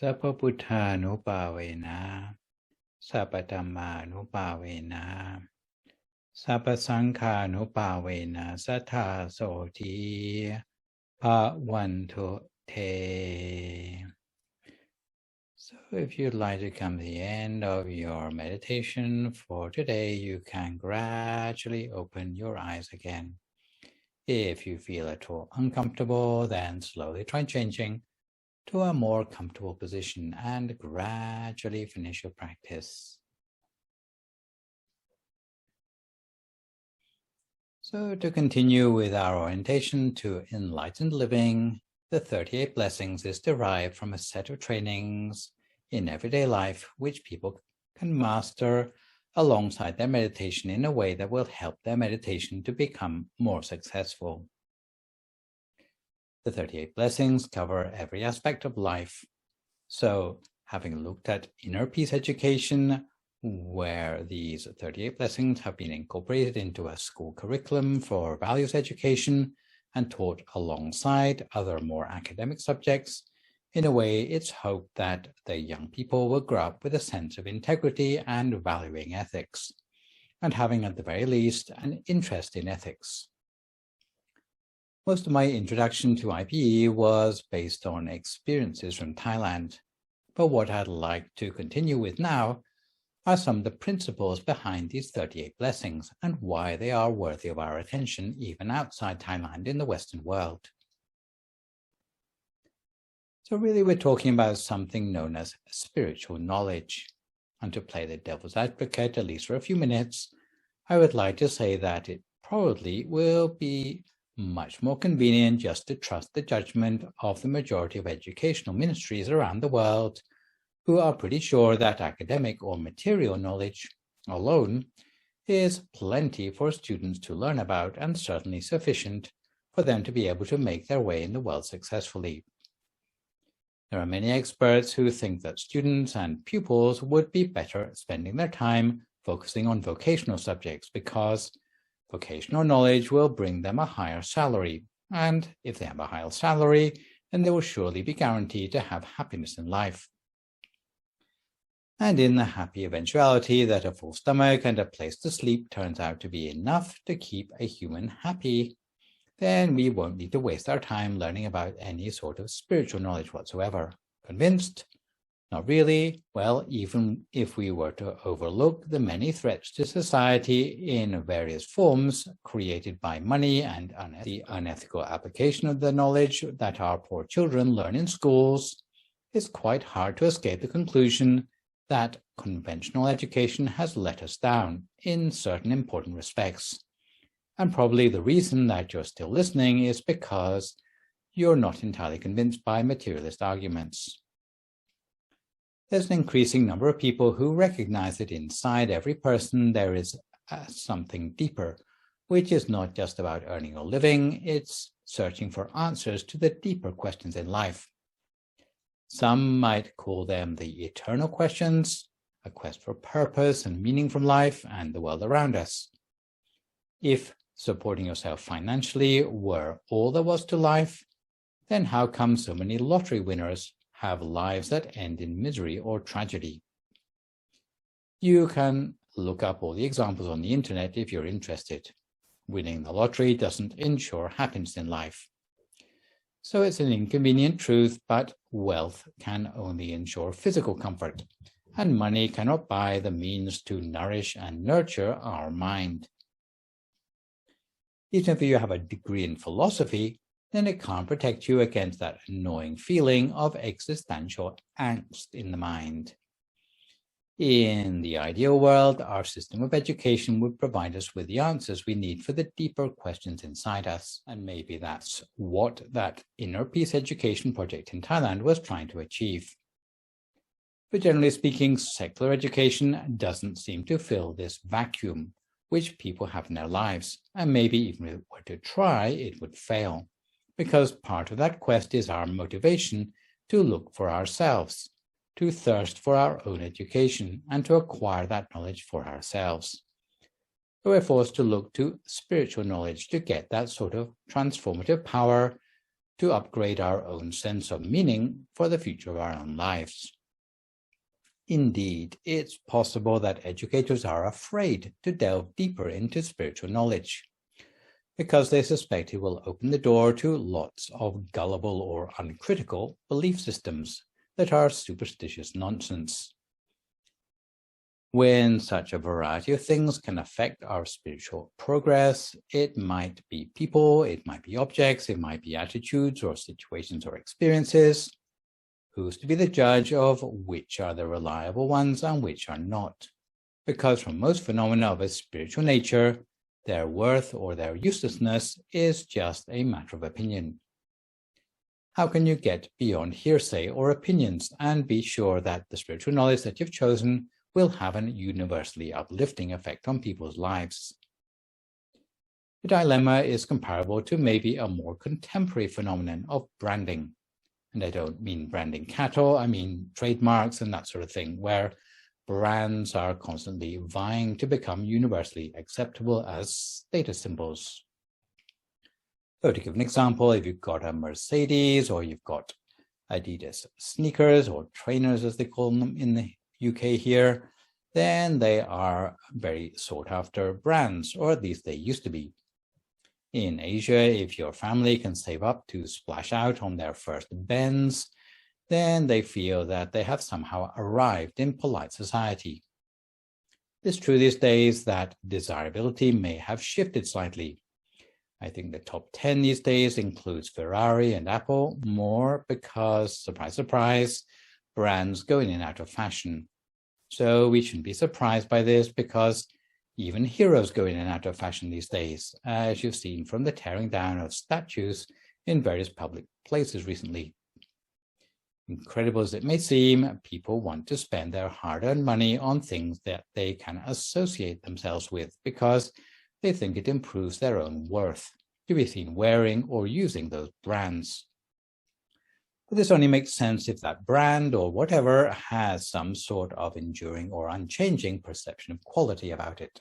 Speaker 1: Sappa Buddhanupavena, Sappa Dhammanupavena, Sappa Sankhanupavena, Sattha Soti Bhavantu Te. So if you'd like to come to the end of your meditation for today, you can gradually open your eyes again. If you feel at all uncomfortable, then slowly try changing to a more comfortable position and gradually finish your practice. So to continue with our orientation to Enlightened Living, the 38 Blessings is derived from a set of trainings in everyday life which people can master alongside their meditation in a way that will help their meditation to become more successful. The 38 Blessings cover every aspect of life. So, having looked at inner peace education, where these 38 blessings have been incorporated into a school curriculum for values education and taught alongside other more academic subjects, in a way it's hoped that the young people will grow up with a sense of integrity and valuing ethics, and having at the very least an interest in ethics. Most of my introduction to IPE was based on experiences from Thailand, but what I'd like to continue with now are some of the principles behind these 38 blessings and why they are worthy of our attention even outside Thailand in the Western world. So really we're talking about something known as spiritual knowledge. And to play the devil's advocate, at least for a few minutes, I would like to say that it probably will be much more convenient just to trust the judgment of the majority of educational ministries around the world, who are pretty sure that academic or material knowledge alone is plenty for students to learn about and certainly sufficient for them to be able to make their way in the world successfully. There are many experts who think that students and pupils would be better spending their time focusing on vocational subjects because vocational knowledge will bring them a higher salary, and if they have a higher salary, then they will surely be guaranteed to have happiness in life. And in the happy eventuality that a full stomach and a place to sleep turns out to be enough to keep a human happy, then we won't need to waste our time learning about any sort of spiritual knowledge whatsoever. Convinced? Not really. Well, even if we were to overlook the many threats to society in various forms created by money and the unethical application of the knowledge that our poor children learn in schools, it's quite hard to escape the conclusion that conventional education has let us down in certain important respects. And probably the reason that you're still listening is because you're not entirely convinced by materialist arguments. There's an increasing number of people who recognize that inside every person there is something deeper, which is not just about earning a living, it's searching for answers to the deeper questions in life. Some might call them the eternal questions, a quest for purpose and meaning from life and the world around us. If supporting yourself financially were all there was to life, then how come so many lottery winners have lives that end in misery or tragedy? You can look up all the examples on the internet if you're interested. Winning the lottery doesn't ensure happiness in life. So it's an inconvenient truth, but wealth can only ensure physical comfort, and money cannot buy the means to nourish and nurture our mind. Even if you have a degree in philosophy, then it can't protect you against that annoying feeling of existential angst in the mind. In the ideal world, our system of education would provide us with the answers we need for the deeper questions inside us, and maybe that's what that inner peace education project in Thailand was trying to achieve. But generally speaking, secular education doesn't seem to fill this vacuum which people have in their lives, and maybe even if it were to try, it would fail, because part of that quest is our motivation to look for ourselves, to thirst for our own education, and to acquire that knowledge for ourselves. So we're forced to look to spiritual knowledge to get that sort of transformative power to upgrade our own sense of meaning for the future of our own lives. Indeed, it's possible that educators are afraid to delve deeper into spiritual knowledge because they suspect it will open the door to lots of gullible or uncritical belief systems that are superstitious nonsense. When such a variety of things can affect our spiritual progress, it might be people, it might be objects, it might be attitudes or situations or experiences. Who's to be the judge of which are the reliable ones and which are not? Because for most phenomena of a spiritual nature, their worth or their uselessness is just a matter of opinion. How can you get beyond hearsay or opinions and be sure that the spiritual knowledge that you've chosen will have an universally uplifting effect on people's lives? The dilemma is comparable to maybe a more contemporary phenomenon of branding. And I don't mean branding cattle, I mean trademarks and that sort of thing, where brands are constantly vying to become universally acceptable as status symbols. So to give an example, if you've got a Mercedes or you've got Adidas sneakers or trainers as they call them in the UK here, then they are very sought after brands, or at least they used to be. In Asia, if your family can save up to splash out on their first Benz, then they feel that they have somehow arrived in polite society. It's true these days that desirability may have shifted slightly. I think the top 10 these days includes Ferrari and Apple, more because, surprise, surprise, brands go in and out of fashion. So we shouldn't be surprised by this because even heroes go in and out of fashion these days, as you've seen from the tearing down of statues in various public places recently. Incredible as it may seem, people want to spend their hard-earned money on things that they can associate themselves with because they think it improves their own worth to be seen wearing or using those brands. But this only makes sense if that brand or whatever has some sort of enduring or unchanging perception of quality about it.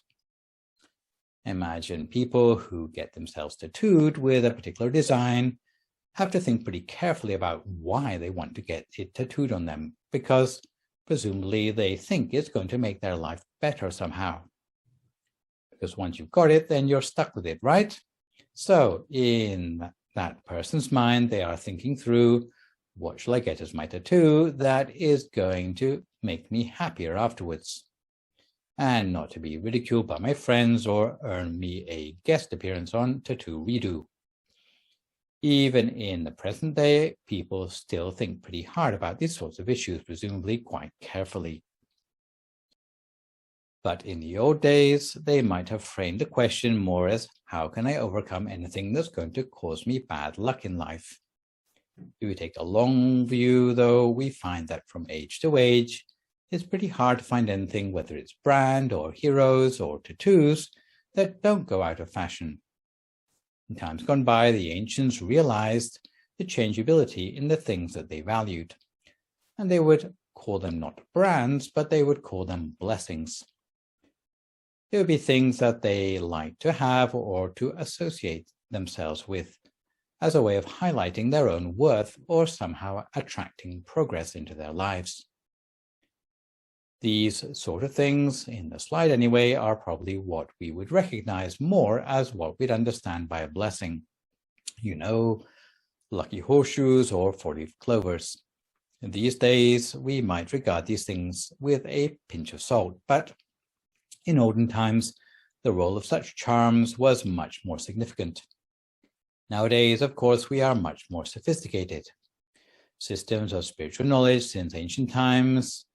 Speaker 1: Imagine people who get themselves tattooed with a particular design have to think pretty carefully about why they want to get it tattooed on them, because presumably they think it's going to make their life better somehow. Because once you've got it, then you're stuck with it, right? So in that person's mind, they are thinking through, what shall I get as my tattoo that is going to make me happier afterwards, and not to be ridiculed by my friends or earn me a guest appearance on Tattoo Redo. Even in the present day, people still think pretty hard about these sorts of issues, presumably quite carefully. But in the old days, they might have framed the question more as, how can I overcome anything that's going to cause me bad luck in life? If we take a long view, though, we find that from age to age, it's pretty hard to find anything, whether it's brand or heroes or tattoos, that don't go out of fashion. In times gone by, the ancients realized the changeability in the things that they valued, and they would call them not brands, but they would call them blessings. They would be things that they liked to have or to associate themselves with as a way of highlighting their own worth or somehow attracting progress into their lives. These sort of things, in the slide anyway, are probably what we would recognize more as what we'd understand by a blessing. You know, lucky horseshoes or four-leaf clovers. In these days, we might regard these things with a pinch of salt, but in olden times, the role of such charms was much more significant. Nowadays, of course, we are much more sophisticated. Systems of spiritual knowledge since ancient times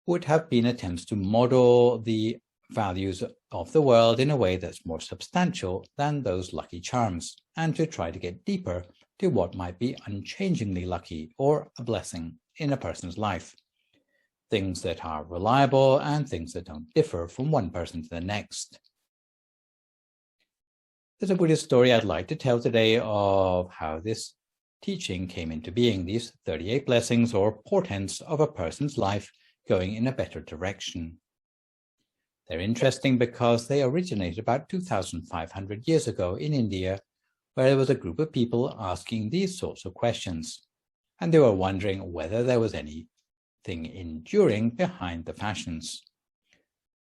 Speaker 1: would have been attempts to model the values of the world in a way that's more substantial than those lucky charms, and to try to get deeper to what might be unchangingly lucky or a blessing in a person's life. Things that are reliable and things that don't differ from one person to the next. There's a Buddhist story I'd like to tell today of how this teaching came into being, these 38 blessings or portents of a person's life going in a better direction. They're interesting because they originated about 2,500 years ago in India, where there was a group of people asking these sorts of questions, and they were wondering whether there was anything enduring behind the fashions.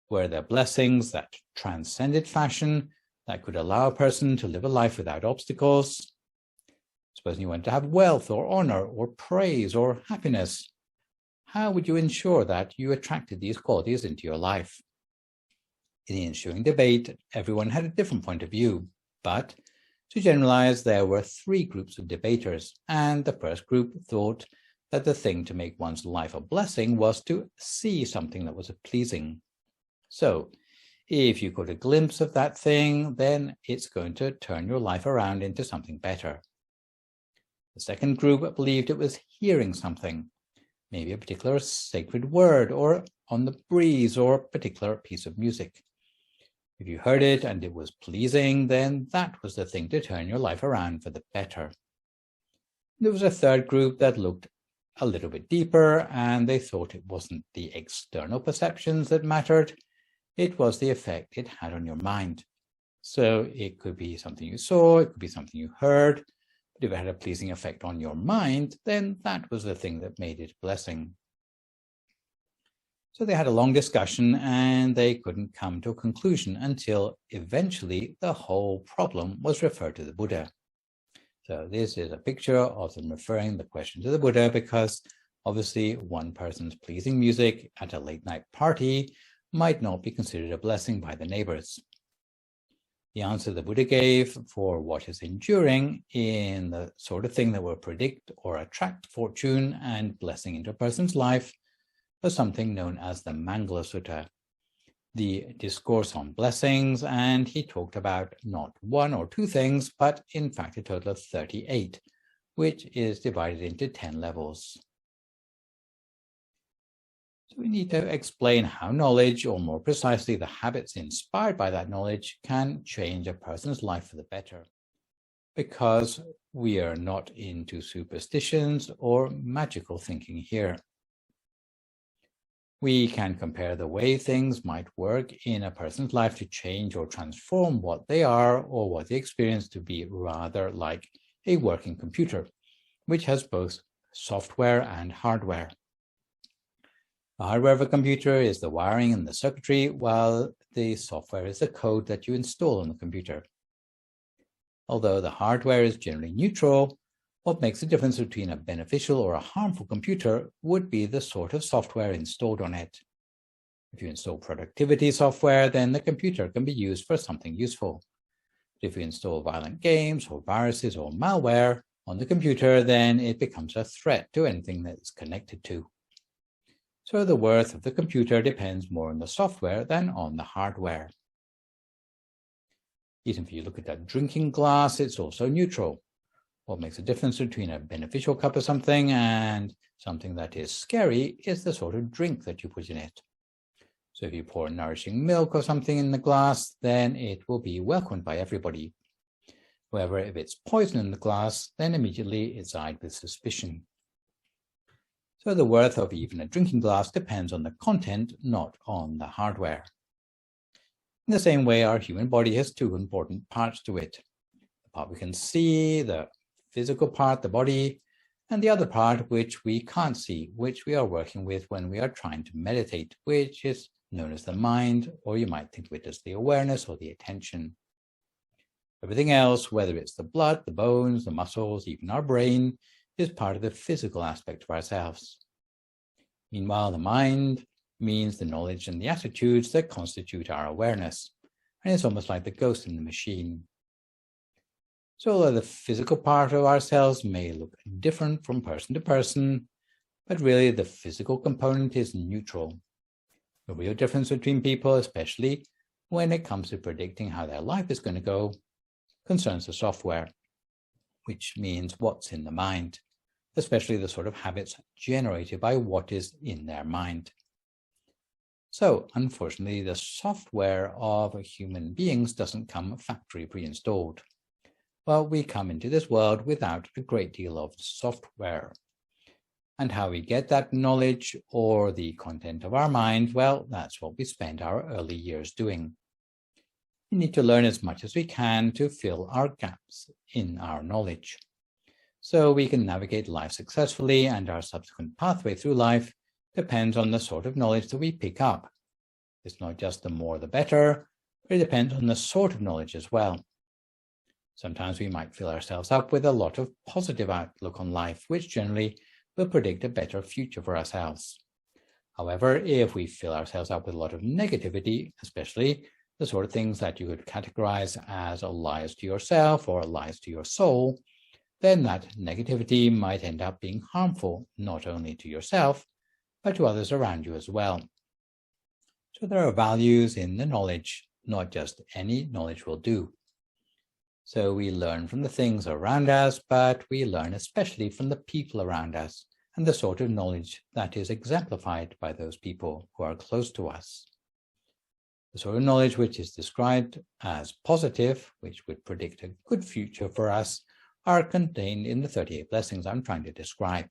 Speaker 1: Were there blessings that transcended fashion, that could allow a person to live a life without obstacles? Supposing you want to have wealth or honor or praise or happiness, how would you ensure that you attracted these qualities into your life? In the ensuing debate, everyone had a different point of view, but to generalize, there were three groups of debaters, and the first group thought that the thing to make one's life a blessing was to see something that was pleasing. So, if you got a glimpse of that thing, then it's going to turn your life around into something better. The second group believed it was hearing something, maybe a particular sacred word, or on the breeze, or a particular piece of music. If you heard it and it was pleasing, then that was the thing to turn your life around for the better. There was a third group that looked a little bit deeper, and they thought it wasn't the external perceptions that mattered, it was the effect it had on your mind. So it could be something you saw, it could be something you heard, but if it had a pleasing effect on your mind, then that was the thing that made it a blessing. So they had a long discussion and they couldn't come to a conclusion until eventually the whole problem was referred to the Buddha. So this is a picture of them referring the question to the Buddha, because obviously one person's pleasing music at a late night party might not be considered a blessing by the neighbors. The answer the Buddha gave for what is enduring in the sort of thing that will predict or attract fortune and blessing into a person's life was something known as the Mangala Sutta, the discourse on blessings, and he talked about not one or two things, but in fact a total of 38, which is divided into 10 levels. So we need to explain how knowledge, or more precisely the habits inspired by that knowledge, can change a person's life for the better, because we are not into superstitions or magical thinking here. We can compare the way things might work in a person's life to change or transform what they are or what they experience to be rather like a working computer, which has both software and hardware. The hardware of a computer is the wiring and the circuitry, while the software is the code that you install on the computer. Although the hardware is generally neutral, what makes the difference between a beneficial or a harmful computer would be the sort of software installed on it. If you install productivity software, then the computer can be used for something useful. But if you install violent games or viruses or malware on the computer, then it becomes a threat to anything that it's connected to. So the worth of the computer depends more on the software than on the hardware. Even if you look at that drinking glass, it's also neutral. What makes a difference between a beneficial cup of something and something that is scary is the sort of drink that you put in it. So if you pour nourishing milk or something in the glass, then it will be welcomed by everybody. However, if it's poison in the glass, then immediately it's eyed with suspicion. So the worth of even a drinking glass depends on the content, not on the hardware. In the same way, our human body has two important parts to it. The part we can see, the physical part, the body, and the other part which we can't see, which we are working with when we are trying to meditate, which is known as the mind, or you might think of it as the awareness or the attention. Everything else, whether it's the blood, the bones, the muscles, even our brain, is part of the physical aspect of ourselves. Meanwhile, the mind means the knowledge and the attitudes that constitute our awareness, and it's almost like the ghost in the machine. So although the physical part of ourselves may look different from person to person, but really the physical component is neutral. The real difference between people, especially when it comes to predicting how their life is going to go, concerns the software, which means what's in the mind, especially the sort of habits generated by what is in their mind. So, unfortunately, the software of human beings doesn't come factory pre-installed. Well, we come into this world without a great deal of software. And how we get that knowledge or the content of our mind, well, that's what we spend our early years doing. We need to learn as much as we can to fill our gaps in our knowledge, so we can navigate life successfully, and our subsequent pathway through life depends on the sort of knowledge that we pick up. It's not just the more the better, but it depends on the sort of knowledge as well. Sometimes we might fill ourselves up with a lot of positive outlook on life, which generally will predict a better future for ourselves. However, if we fill ourselves up with a lot of negativity, especially the sort of things that you could categorize as lies to yourself or lies to your soul, then that negativity might end up being harmful, not only to yourself, but to others around you as well. So there are values in the knowledge, not just any knowledge will do. So we learn from the things around us, but we learn especially from the people around us and the sort of knowledge that is exemplified by those people who are close to us. The sort of knowledge which is described as positive, which would predict a good future for us, are contained in the 38 blessings I'm trying to describe.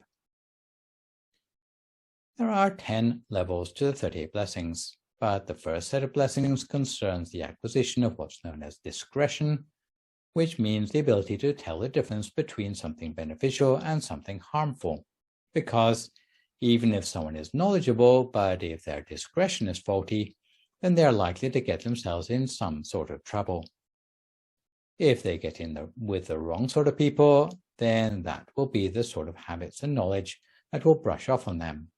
Speaker 1: There are 10 levels to the 38 blessings, but the first set of blessings concerns the acquisition of what's known as discretion, which means the ability to tell the difference between something beneficial and something harmful. Because even if someone is knowledgeable, but if their discretion is faulty, then they are likely to get themselves in some sort of trouble. If they get in with the wrong sort of people, then that will be the sort of habits and knowledge that will brush off on them.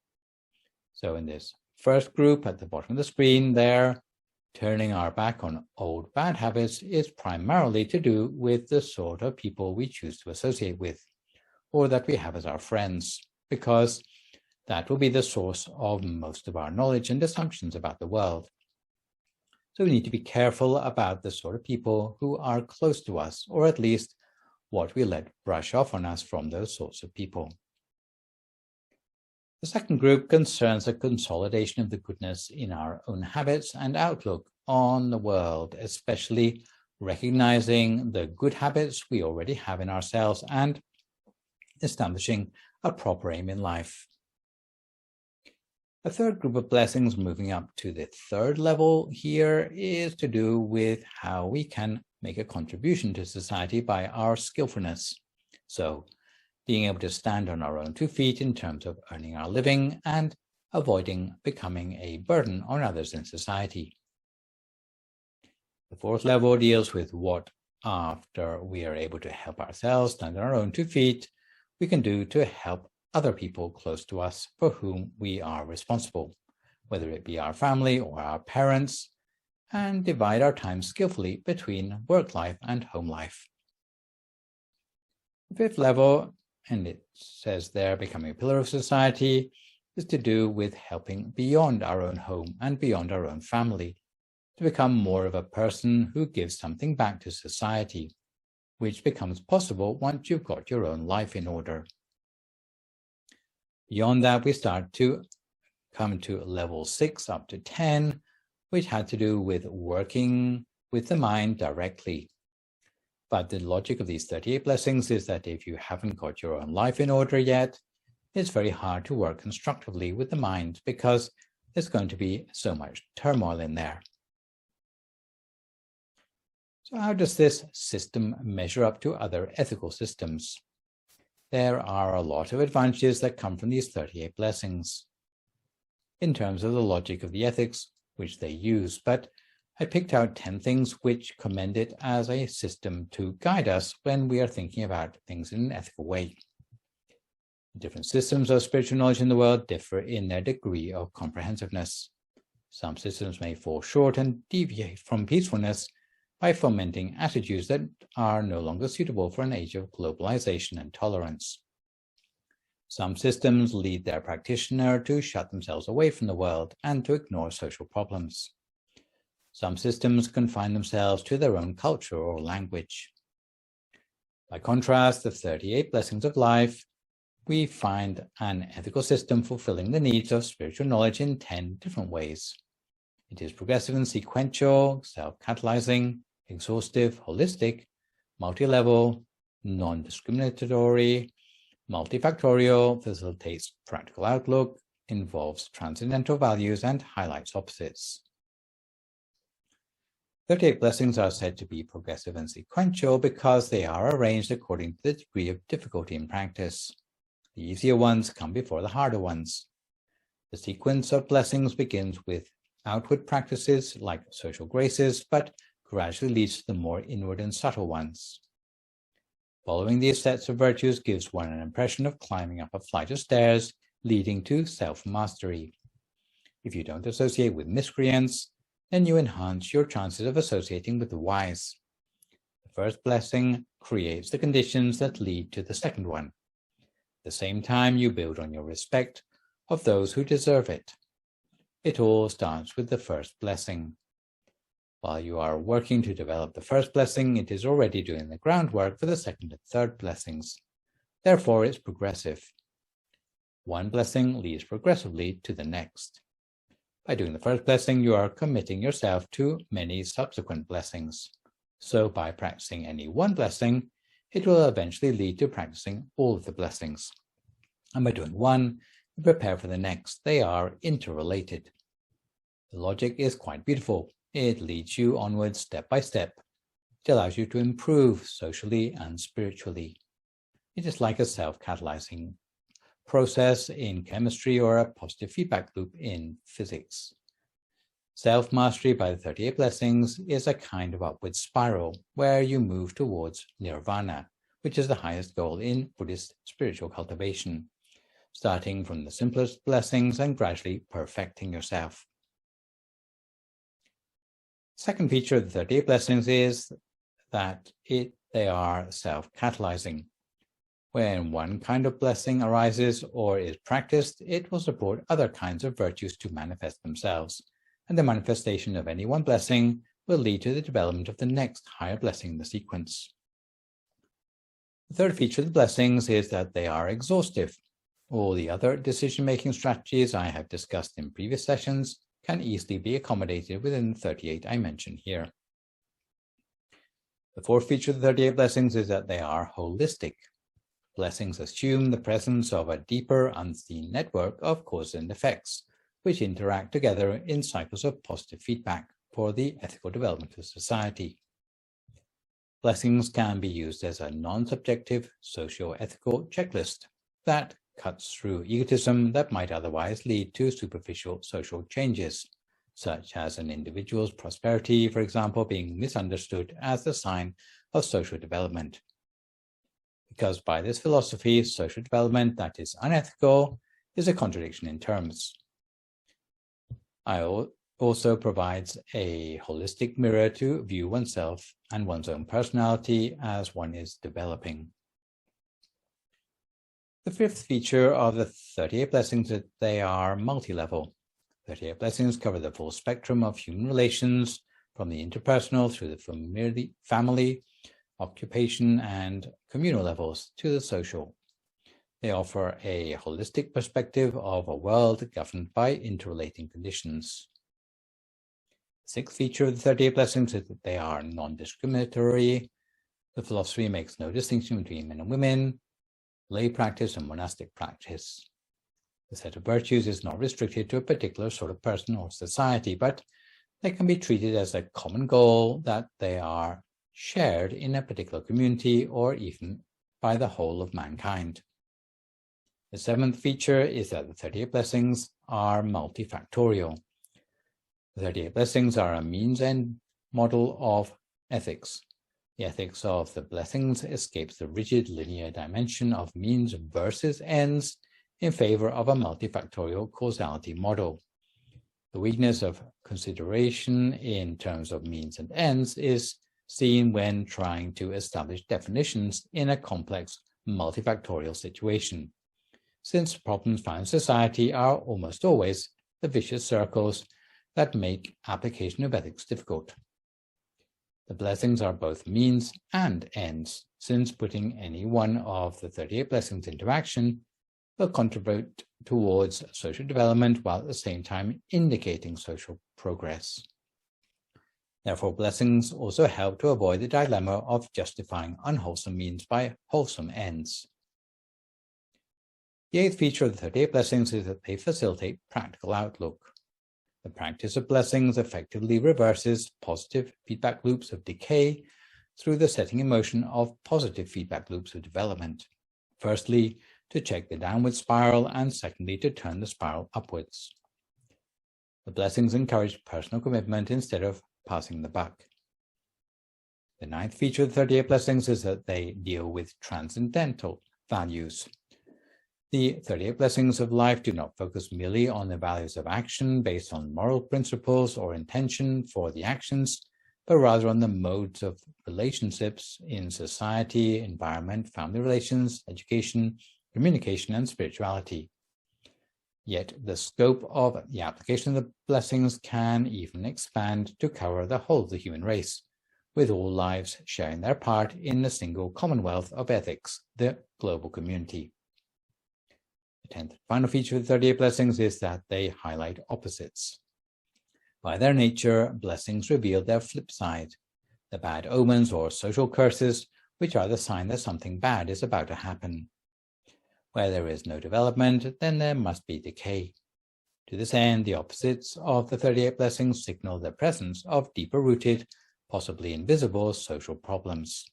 Speaker 1: So in this first group at the bottom of the screen there, turning our back on old bad habits is primarily to do with the sort of people we choose to associate with, or that we have as our friends, because that will be the source of most of our knowledge and assumptions about the world. So we need to be careful about the sort of people who are close to us, or at least what we let brush off on us from those sorts of people. The second group concerns a consolidation of the goodness in our own habits and outlook on the world, especially recognizing the good habits we already have in ourselves and establishing a proper aim in life. The third group of blessings, moving up to the third level here, is to do with how we can make a contribution to society by our skillfulness. So, being able to stand on our own 2 feet in terms of earning our living and avoiding becoming a burden on others in society. The fourth level deals with what, after we are able to help ourselves stand on our own 2 feet, we can do to help other people close to us for whom we are responsible, whether it be our family or our parents, and divide our time skillfully between work life and home life. The fifth level, and it says there, becoming a pillar of society, is to do with helping beyond our own home and beyond our own family, to become more of a person who gives something back to society, which becomes possible once you've got your own life in order. Beyond that, we start to come to level 6 up to 10, which had to do with working with the mind directly. But the logic of these 38 blessings is that if you haven't got your own life in order yet, it's very hard to work constructively with the mind because there's going to be so much turmoil in there. So how does this system measure up to other ethical systems? There are a lot of advantages that come from these 38 blessings in terms of the logic of the ethics which they use, but I picked out 10 things which commend it as a system to guide us when we are thinking about things in an ethical way. Different systems of spiritual knowledge in the world differ in their degree of comprehensiveness. Some systems may fall short and deviate from peacefulness by fomenting attitudes that are no longer suitable for an age of globalization and tolerance. Some systems lead their practitioner to shut themselves away from the world and to ignore social problems. Some systems confine themselves to their own culture or language. By contrast, the 38 blessings of life, we find an ethical system fulfilling the needs of spiritual knowledge in 10 different ways. It is progressive and sequential, self-catalyzing, exhaustive, holistic, multi-level, non-discriminatory, multifactorial, facilitates practical outlook, involves transcendental values, and highlights opposites. 38 blessings are said to be progressive and sequential because they are arranged according to the degree of difficulty in practice. The easier ones come before the harder ones. The sequence of blessings begins with outward practices like social graces, but gradually leads to the more inward and subtle ones. Following these sets of virtues gives one an impression of climbing up a flight of stairs, leading to self-mastery. If you don't associate with miscreants, then you enhance your chances of associating with the wise. The first blessing creates the conditions that lead to the second one. At the same time, you build on your respect of those who deserve it. It all starts with the first blessing. While you are working to develop the first blessing, it is already doing the groundwork for the second and third blessings. Therefore, it's progressive. One blessing leads progressively to the next. By doing the first blessing, you are committing yourself to many subsequent blessings. So by practicing any one blessing, it will eventually lead to practicing all of the blessings. And by doing one, you prepare for the next. They are interrelated. The logic is quite beautiful. It leads you onwards step by step. It allows you to improve socially and spiritually. It is like a self-catalyzing process in chemistry or a positive feedback loop in physics. Self-mastery by the 38 blessings is a kind of upward spiral where you move towards nirvana, which is the highest goal in Buddhist spiritual cultivation, starting from the simplest blessings and gradually perfecting yourself. Second feature of the 38 blessings is that they are self-catalyzing. When one kind of blessing arises or is practiced, it will support other kinds of virtues to manifest themselves, and the manifestation of any one blessing will lead to the development of the next higher blessing in the sequence. The third feature of the blessings is that they are exhaustive. All the other decision-making strategies I have discussed in previous sessions can easily be accommodated within the 38 I mentioned here. The fourth feature of the 38 blessings is that they are holistic. Blessings assume the presence of a deeper, unseen network of causes and effects, which interact together in cycles of positive feedback for the ethical development of society. Blessings can be used as a non-subjective socio-ethical checklist that cuts through egotism that might otherwise lead to superficial social changes, such as an individual's prosperity, for example, being misunderstood as the sign of social development. Because by this philosophy, social development that is unethical is a contradiction in terms. It also provides a holistic mirror to view oneself and one's own personality as one is developing. The fifth feature of the 38 blessings is that they are multi-level. 38 blessings cover the full spectrum of human relations, from the interpersonal through the family, occupation, and communal levels to the social. They offer a holistic perspective of a world governed by interrelating conditions. The sixth feature of the 38 blessings is that they are non-discriminatory. The philosophy makes no distinction between men and women, lay practice and monastic practice. The set of virtues is not restricted to a particular sort of person or society, but they can be treated as a common goal that they are shared in a particular community or even by the whole of mankind. The seventh feature is that the 38 blessings are multifactorial. The 38 blessings are a means-end model of ethics. The ethics of the blessings escapes the rigid linear dimension of means versus ends in favor of a multifactorial causality model. The weakness of consideration in terms of means and ends is seen when trying to establish definitions in a complex multifactorial situation, since problems found in society are almost always the vicious circles that make application of ethics difficult. The blessings are both means and ends, since putting any one of the 38 blessings into action will contribute towards social development while at the same time indicating social progress. Therefore, blessings also help to avoid the dilemma of justifying unwholesome means by wholesome ends. The eighth feature of the 38 blessings is that they facilitate practical outlook. The practice of blessings effectively reverses positive feedback loops of decay through the setting in motion of positive feedback loops of development. Firstly, to check the downward spiral, and secondly, to turn the spiral upwards. The blessings encourage personal commitment instead of passing the buck. The ninth feature of the 38 blessings is that they deal with transcendental values. The 38 blessings of life do not focus merely on the values of action based on moral principles or intention for the actions, but rather on the modes of relationships in society, environment, family relations, education, communication, and spirituality. Yet the scope of the application of the blessings can even expand to cover the whole of the human race, with all lives sharing their part in a single commonwealth of ethics, the global community. The 10th and final feature of the 38 blessings is that they highlight opposites. By their nature, blessings reveal their flip side, the bad omens or social curses, which are the sign that something bad is about to happen. Where there is no development, then there must be decay. To this end, the opposites of the 38 blessings signal the presence of deeper-rooted, possibly invisible social problems.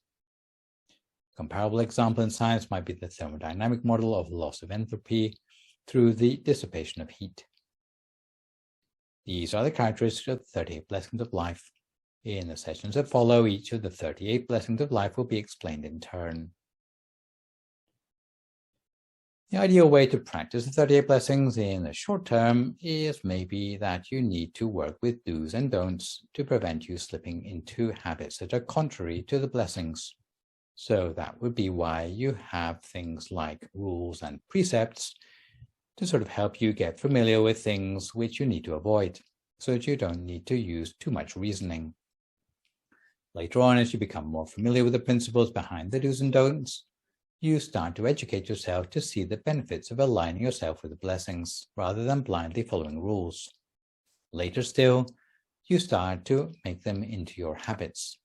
Speaker 1: A comparable example in science might be the thermodynamic model of loss of entropy through the dissipation of heat. These are the characteristics of the 38 blessings of life. In the sessions that follow, each of the 38 blessings of life will be explained in turn. The ideal way to practice the 38 blessings in the short term is maybe that you need to work with do's and don'ts to prevent you slipping into habits that are contrary to the blessings. So that would be why you have things like rules and precepts to sort of help you get familiar with things which you need to avoid, so that you don't need to use too much reasoning. Later on, as you become more familiar with the principles behind the do's and don'ts, you start to educate yourself to see the benefits of aligning yourself with the blessings, rather than blindly following rules. Later still, you start to make them into your habits.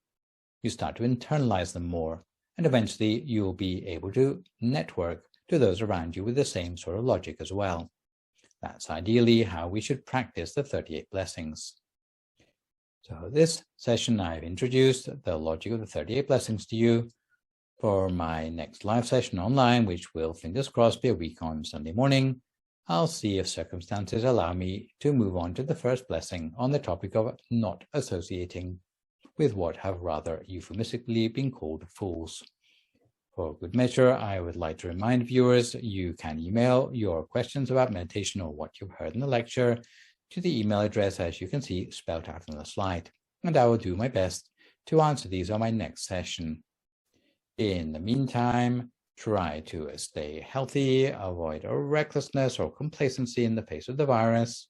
Speaker 1: You start to internalize them more, and eventually you'll be able to network to those around you with the same sort of logic as well. That's ideally how we should practice the 38 blessings. So this session I've introduced the logic of the 38 blessings to you. For my next live session online, which will, fingers crossed, be a week on Sunday morning, I'll see if circumstances allow me to move on to the first blessing on the topic of not associating with what have rather euphemistically been called fools. For good measure, I would like to remind viewers you can email your questions about meditation or what you've heard in the lecture to the email address as you can see spelled out on the slide, and I will do my best to answer these on my next session. In the meantime, try to stay healthy, avoid recklessness or complacency in the face of the virus,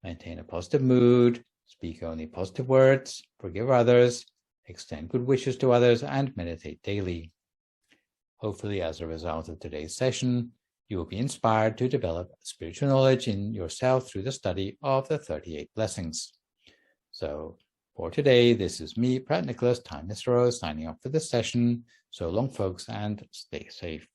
Speaker 1: maintain a positive mood, speak only positive words, forgive others, extend good wishes to others, and meditate daily. Hopefully, as a result of today's session, you will be inspired to develop spiritual knowledge in yourself through the study of the 38 blessings. So, for today, this is me, Phra Nicholas Thanissaro, signing off for this session. So long, folks, and stay safe.